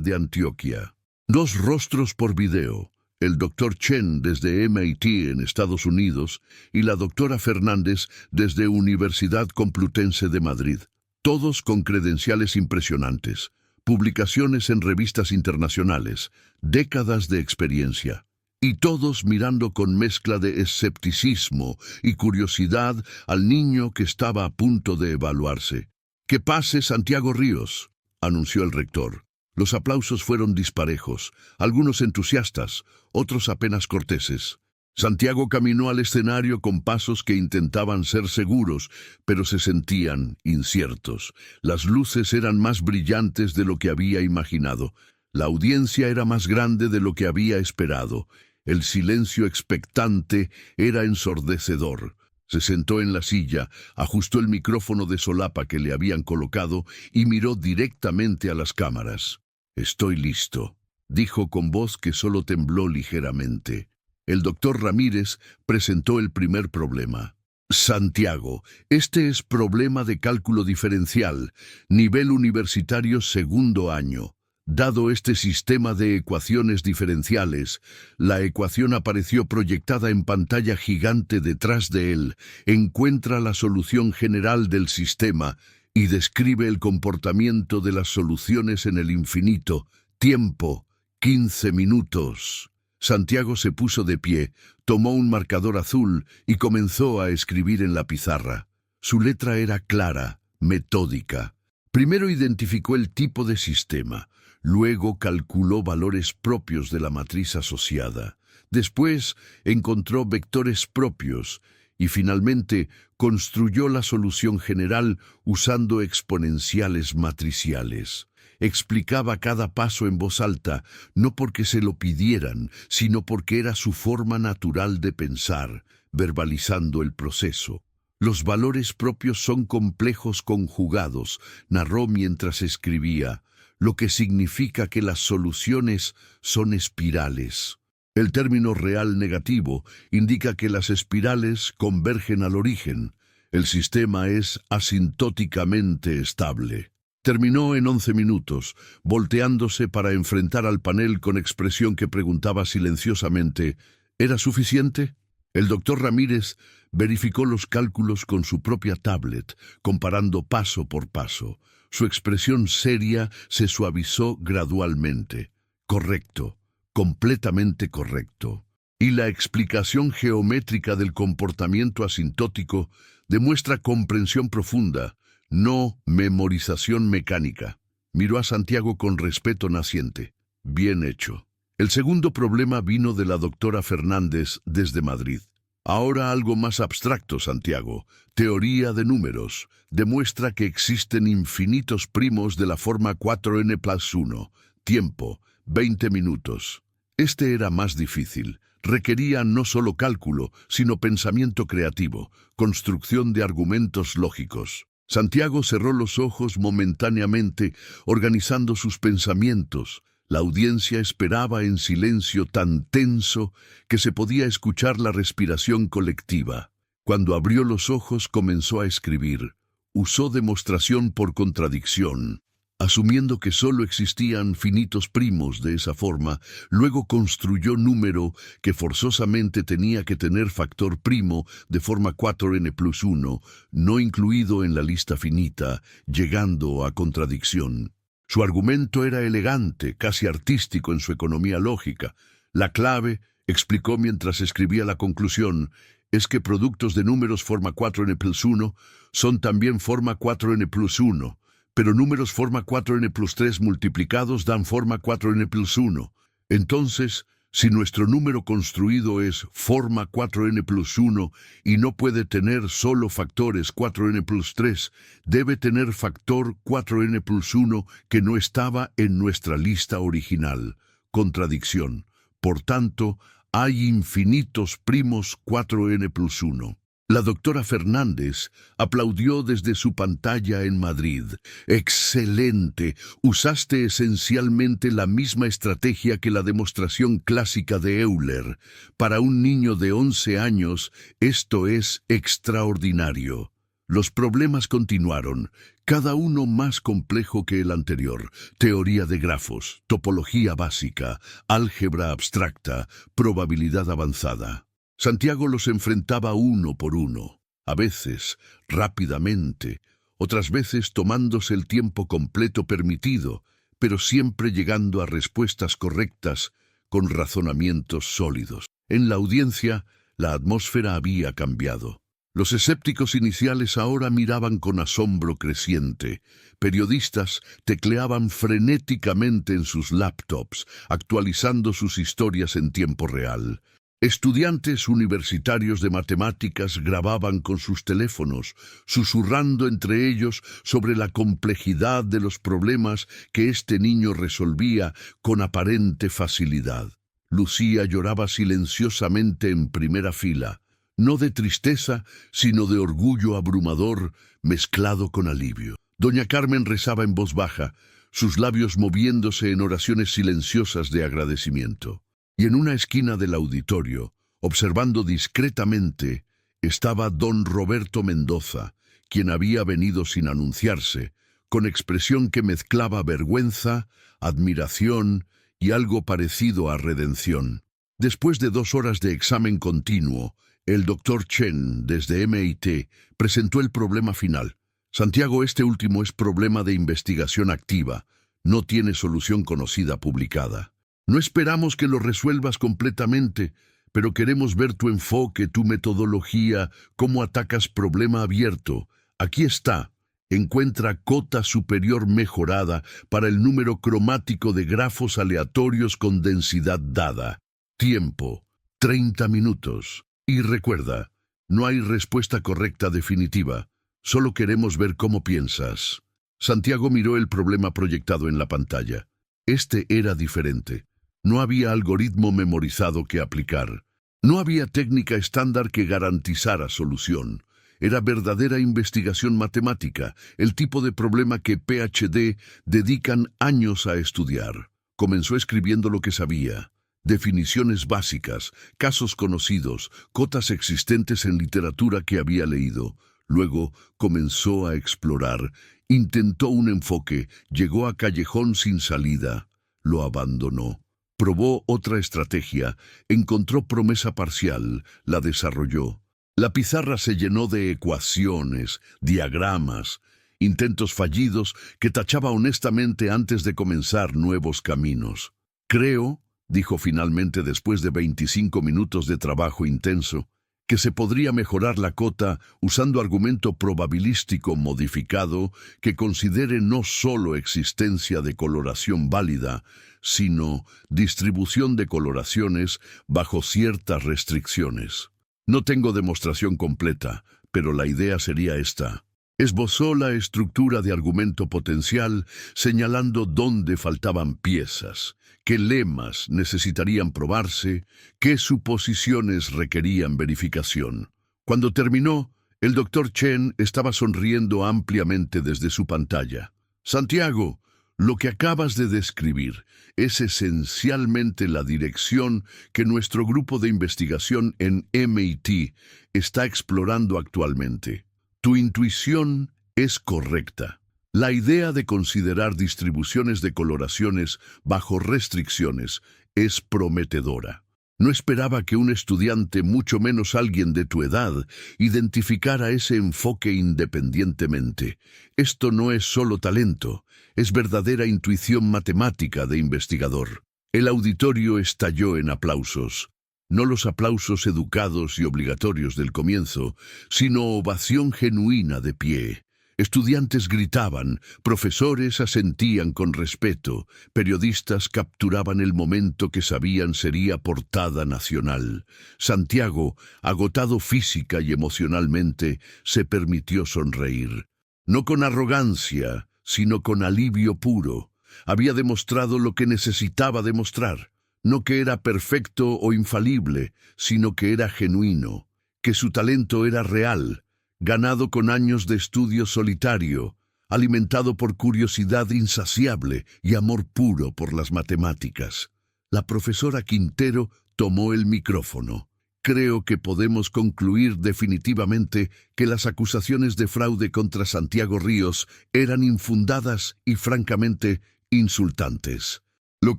A: de Antioquia. 2 rostros por video. El doctor Chen desde MIT en Estados Unidos y la doctora Fernández desde Universidad Complutense de Madrid. Todos con credenciales impresionantes, publicaciones en revistas internacionales, décadas de experiencia. Y todos mirando con mezcla de escepticismo y curiosidad al niño que estaba a punto de evaluarse. «¡Que pase Santiago Ríos!», anunció el rector. Los aplausos fueron disparejos, algunos entusiastas, otros apenas corteses. Santiago caminó al escenario con pasos que intentaban ser seguros, pero se sentían inciertos. Las luces eran más brillantes de lo que había imaginado. La audiencia era más grande de lo que había esperado. El silencio expectante era ensordecedor. Se sentó en la silla, ajustó el micrófono de solapa que le habían colocado y miró directamente a las cámaras. «Estoy listo», dijo con voz que solo tembló ligeramente. El doctor Ramírez presentó el primer problema. «Santiago, este es problema de cálculo diferencial, nivel universitario segundo año. Dado este sistema de ecuaciones diferenciales, la ecuación apareció proyectada en pantalla gigante detrás de él, encuentra la solución general del sistema y describe el comportamiento de las soluciones en el infinito. Tiempo, 15 minutos. Santiago se puso de pie, tomó un marcador azul y comenzó a escribir en la pizarra. Su letra era clara, metódica. Primero identificó el tipo de sistema, luego calculó valores propios de la matriz asociada. Después encontró vectores propios y finalmente construyó la solución general usando exponenciales matriciales. Explicaba cada paso en voz alta, no porque se lo pidieran, sino porque era su forma natural de pensar, verbalizando el proceso. Los valores propios son complejos conjugados, narró mientras escribía, lo que significa que las soluciones son espirales. El término real negativo indica que las espirales convergen al origen. El sistema es asintóticamente estable. Terminó en 11 minutos, volteándose para enfrentar al panel con expresión que preguntaba silenciosamente, ¿era suficiente? El doctor Ramírez verificó los cálculos con su propia tablet, comparando paso por paso. Su expresión seria se suavizó gradualmente. Correcto. Completamente correcto. Y la explicación geométrica del comportamiento asintótico demuestra comprensión profunda, no memorización mecánica. Miró a Santiago con respeto naciente. Bien hecho. El segundo problema vino de la doctora Fernández desde Madrid. Ahora algo más abstracto, Santiago. Teoría de números. Demuestra que existen infinitos primos de la forma 4n+1. Tiempo, 20 minutos. Este era más difícil. Requería no solo cálculo, sino pensamiento creativo, construcción de argumentos lógicos. Santiago cerró los ojos momentáneamente, organizando sus pensamientos. La audiencia esperaba en silencio tan tenso que se podía escuchar la respiración colectiva. Cuando abrió los ojos comenzó a escribir. Usó demostración por contradicción. Asumiendo que solo existían finitos primos de esa forma, luego construyó número que forzosamente tenía que tener factor primo de forma 4n+1, no incluido en la lista finita, llegando a contradicción. Su argumento era elegante, casi artístico en su economía lógica. La clave, explicó mientras escribía la conclusión, es que productos de números forma 4n+1 son también forma 4n+1. Pero números forma 4n+3 multiplicados dan forma 4n+1. Entonces, si nuestro número construido es forma 4n+1 y no puede tener solo factores 4n+3, debe tener factor 4n+1 que no estaba en nuestra lista original. Contradicción. Por tanto, hay infinitos primos 4n+1. La doctora Fernández aplaudió desde su pantalla en Madrid. ¡Excelente! Usaste esencialmente la misma estrategia que la demostración clásica de Euler. Para un niño de 11 años, esto es extraordinario. Los problemas continuaron, cada uno más complejo que el anterior. Teoría de grafos, topología básica, álgebra abstracta, probabilidad avanzada. Santiago los enfrentaba uno por uno, a veces rápidamente, otras veces tomándose el tiempo completo permitido, pero siempre llegando a respuestas correctas con razonamientos sólidos. En la audiencia, la atmósfera había cambiado. Los escépticos iniciales ahora miraban con asombro creciente. Periodistas tecleaban frenéticamente en sus laptops, actualizando sus historias en tiempo real. Estudiantes universitarios de matemáticas grababan con sus teléfonos, susurrando entre ellos sobre la complejidad de los problemas que este niño resolvía con aparente facilidad. Lucía lloraba silenciosamente en primera fila, no de tristeza, sino de orgullo abrumador mezclado con alivio. Doña Carmen rezaba en voz baja, sus labios moviéndose en oraciones silenciosas de agradecimiento. Y en una esquina del auditorio, observando discretamente, estaba don Roberto Mendoza, quien había venido sin anunciarse, con expresión que mezclaba vergüenza, admiración y algo parecido a redención. Después de 2 horas de examen continuo, el doctor Chen, desde MIT, presentó el problema final. Santiago, este último es problema de investigación activa, no tiene solución conocida publicada. No esperamos que lo resuelvas completamente, pero queremos ver tu enfoque, tu metodología, cómo atacas problema abierto. Aquí está. Encuentra cota superior mejorada para el número cromático de grafos aleatorios con densidad dada. Tiempo, 30 minutos. Y recuerda, no hay respuesta correcta definitiva. Solo queremos ver cómo piensas. Santiago miró el problema proyectado en la pantalla. Este era diferente. No había algoritmo memorizado que aplicar. No había técnica estándar que garantizara solución. Era verdadera investigación matemática, el tipo de problema que PhD dedican años a estudiar. Comenzó escribiendo lo que sabía. Definiciones básicas, casos conocidos, cotas existentes en literatura que había leído. Luego comenzó a explorar. Intentó un enfoque, llegó a callejón sin salida. Lo abandonó. Probó otra estrategia, encontró promesa parcial, la desarrolló. La pizarra se llenó de ecuaciones, diagramas, intentos fallidos que tachaba honestamente antes de comenzar nuevos caminos. Creo, dijo finalmente después de 25 minutos de trabajo intenso, que se podría mejorar la cota usando argumento probabilístico modificado que considere no solo existencia de coloración válida, sino distribución de coloraciones bajo ciertas restricciones. No tengo demostración completa, pero la idea sería esta. Esbozó la estructura de argumento potencial, señalando dónde faltaban piezas, qué lemas necesitarían probarse, qué suposiciones requerían verificación. Cuando terminó, el doctor Chen estaba sonriendo ampliamente desde su pantalla. Santiago, lo que acabas de describir es esencialmente la dirección que nuestro grupo de investigación en MIT está explorando actualmente. Tu intuición es correcta. La idea de considerar distribuciones de coloraciones bajo restricciones es prometedora. No esperaba que un estudiante, mucho menos alguien de tu edad, identificara ese enfoque independientemente. Esto no es solo talento, es verdadera intuición matemática de investigador. El auditorio estalló en aplausos. No los aplausos educados y obligatorios del comienzo, sino ovación genuina de pie. Estudiantes gritaban, profesores asentían con respeto, periodistas capturaban el momento que sabían sería portada nacional. Santiago, agotado física y emocionalmente, se permitió sonreír. No con arrogancia, sino con alivio puro. Había demostrado lo que necesitaba demostrar. No que era perfecto o infalible, sino que era genuino, que su talento era real, ganado con años de estudio solitario, alimentado por curiosidad insaciable y amor puro por las matemáticas. La profesora Quintero tomó el micrófono. Creo que podemos concluir definitivamente que las acusaciones de fraude contra Santiago Ríos eran infundadas y francamente insultantes. Lo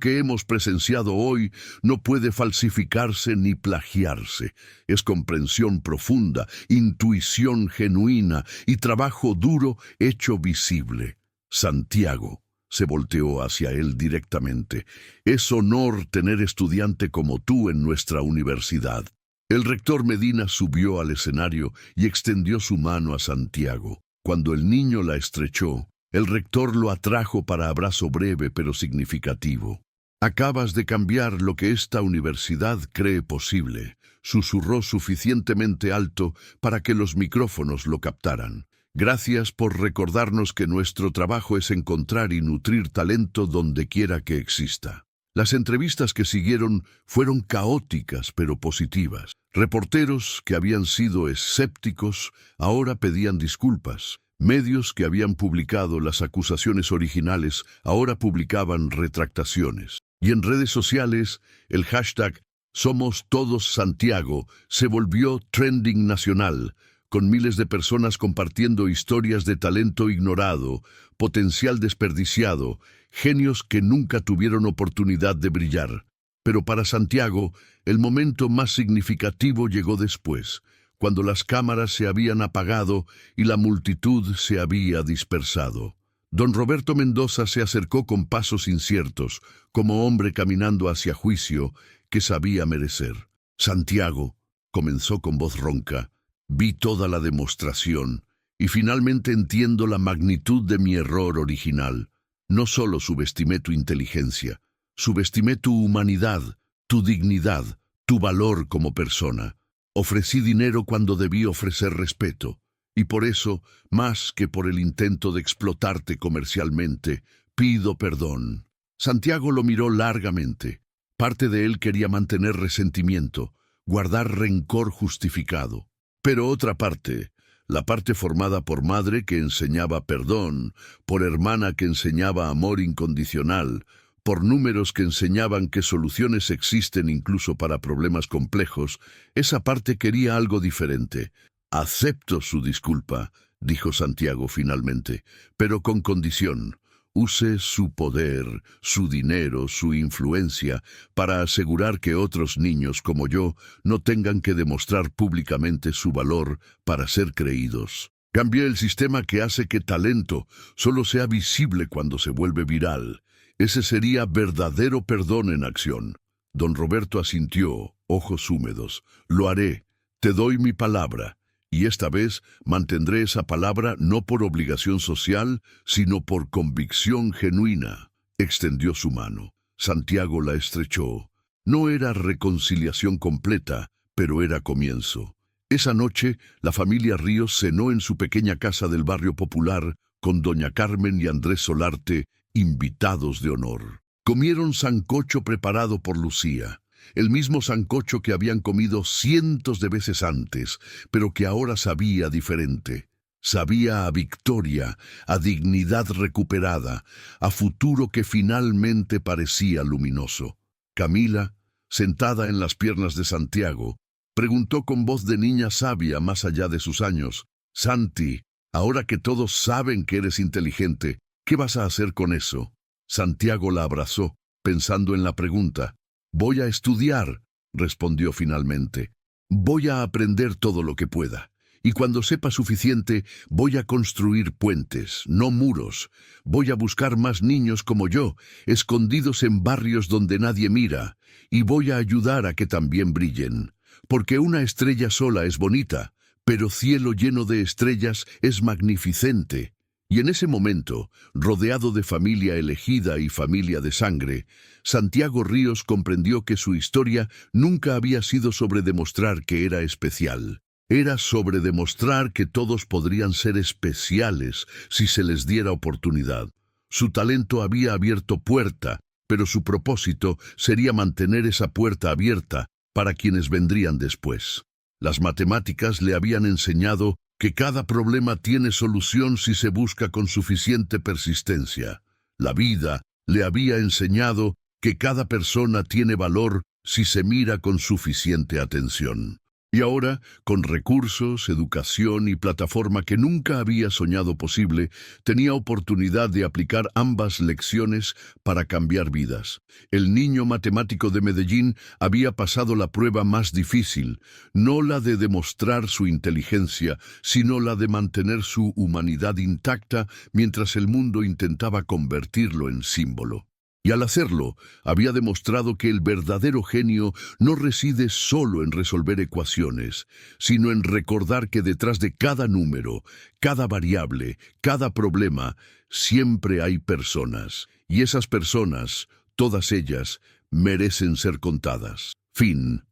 A: que hemos presenciado hoy no puede falsificarse ni plagiarse. Es comprensión profunda, intuición genuina y trabajo duro hecho visible. Santiago se volteó hacia él directamente. Es honor tener estudiante como tú en nuestra universidad. El rector Medina subió al escenario y extendió su mano a Santiago. Cuando el niño la estrechó, el rector lo atrajo para abrazo breve pero significativo. Acabas de cambiar lo que esta universidad cree posible, susurró suficientemente alto para que los micrófonos lo captaran. Gracias por recordarnos que nuestro trabajo es encontrar y nutrir talento donde quiera que exista. Las entrevistas que siguieron fueron caóticas pero positivas. Reporteros que habían sido escépticos ahora pedían disculpas. Medios que habían publicado las acusaciones originales ahora publicaban retractaciones. Y en redes sociales, el hashtag #SomosTodosSantiago se volvió trending nacional, con miles de personas compartiendo historias de talento ignorado, potencial desperdiciado, genios que nunca tuvieron oportunidad de brillar. Pero para Santiago, el momento más significativo llegó después, cuando las cámaras se habían apagado y la multitud se había dispersado. Don Roberto Mendoza se acercó con pasos inciertos, como hombre caminando hacia juicio que sabía merecer. Santiago, comenzó con voz ronca, vi toda la demostración y finalmente entiendo la magnitud de mi error original. No solo subestimé tu inteligencia, subestimé tu humanidad, tu dignidad, tu valor como persona. Ofrecí dinero cuando debí ofrecer respeto, y por eso, más que por el intento de explotarte comercialmente, pido perdón. Santiago lo miró largamente. Parte de él quería mantener resentimiento, guardar rencor justificado. Pero otra parte, la parte formada por madre que enseñaba perdón, por hermana que enseñaba amor incondicional, por números que enseñaban que soluciones existen incluso para problemas complejos, esa parte quería algo diferente. Acepto su disculpa, dijo Santiago finalmente, pero con condición. Use su poder, su dinero, su influencia para asegurar que otros niños como yo no tengan que demostrar públicamente su valor para ser creídos. Cambié el sistema que hace que talento solo sea visible cuando se vuelve viral. Ese sería verdadero perdón en acción. Don Roberto asintió, ojos húmedos. Lo haré. Te doy mi palabra. Y esta vez mantendré esa palabra no por obligación social, sino por convicción genuina. Extendió su mano. Santiago la estrechó. No era reconciliación completa, pero era comienzo. Esa noche, la familia Ríos cenó en su pequeña casa del barrio popular con doña Carmen y Andrés Solarte, invitados de honor. Comieron sancocho preparado por Lucía, el mismo sancocho que habían comido cientos de veces antes, pero que ahora sabía diferente. Sabía a victoria, a dignidad recuperada, a futuro que finalmente parecía luminoso. Camila, sentada en las piernas de Santiago, preguntó con voz de niña sabia más allá de sus años: «Santi, ahora que todos saben que eres inteligente, ¿qué vas a hacer con eso?». Santiago la abrazó, pensando en la pregunta. «Voy a estudiar», respondió finalmente. «Voy a aprender todo lo que pueda. Y cuando sepa suficiente, voy a construir puentes, no muros. Voy a buscar más niños como yo, escondidos en barrios donde nadie mira, y voy a ayudar a que también brillen. Porque una estrella sola es bonita, pero cielo lleno de estrellas es magnificente». Y en ese momento, rodeado de familia elegida y familia de sangre, Santiago Ríos comprendió que su historia nunca había sido sobre demostrar que era especial. Era sobre demostrar que todos podrían ser especiales si se les diera oportunidad. Su talento había abierto puerta, pero su propósito sería mantener esa puerta abierta para quienes vendrían después. Las matemáticas le habían enseñado que cada problema tiene solución si se busca con suficiente persistencia. La vida le había enseñado que cada persona tiene valor si se mira con suficiente atención. Y ahora, con recursos, educación y plataforma que nunca había soñado posible, tenía oportunidad de aplicar ambas lecciones para cambiar vidas. El niño matemático de Medellín había pasado la prueba más difícil, no la de demostrar su inteligencia, sino la de mantener su humanidad intacta mientras el mundo intentaba convertirlo en símbolo. Y al hacerlo, había demostrado que el verdadero genio no reside solo en resolver ecuaciones, sino en recordar que detrás de cada número, cada variable, cada problema, siempre hay personas. Y esas personas, todas ellas, merecen ser contadas. Fin.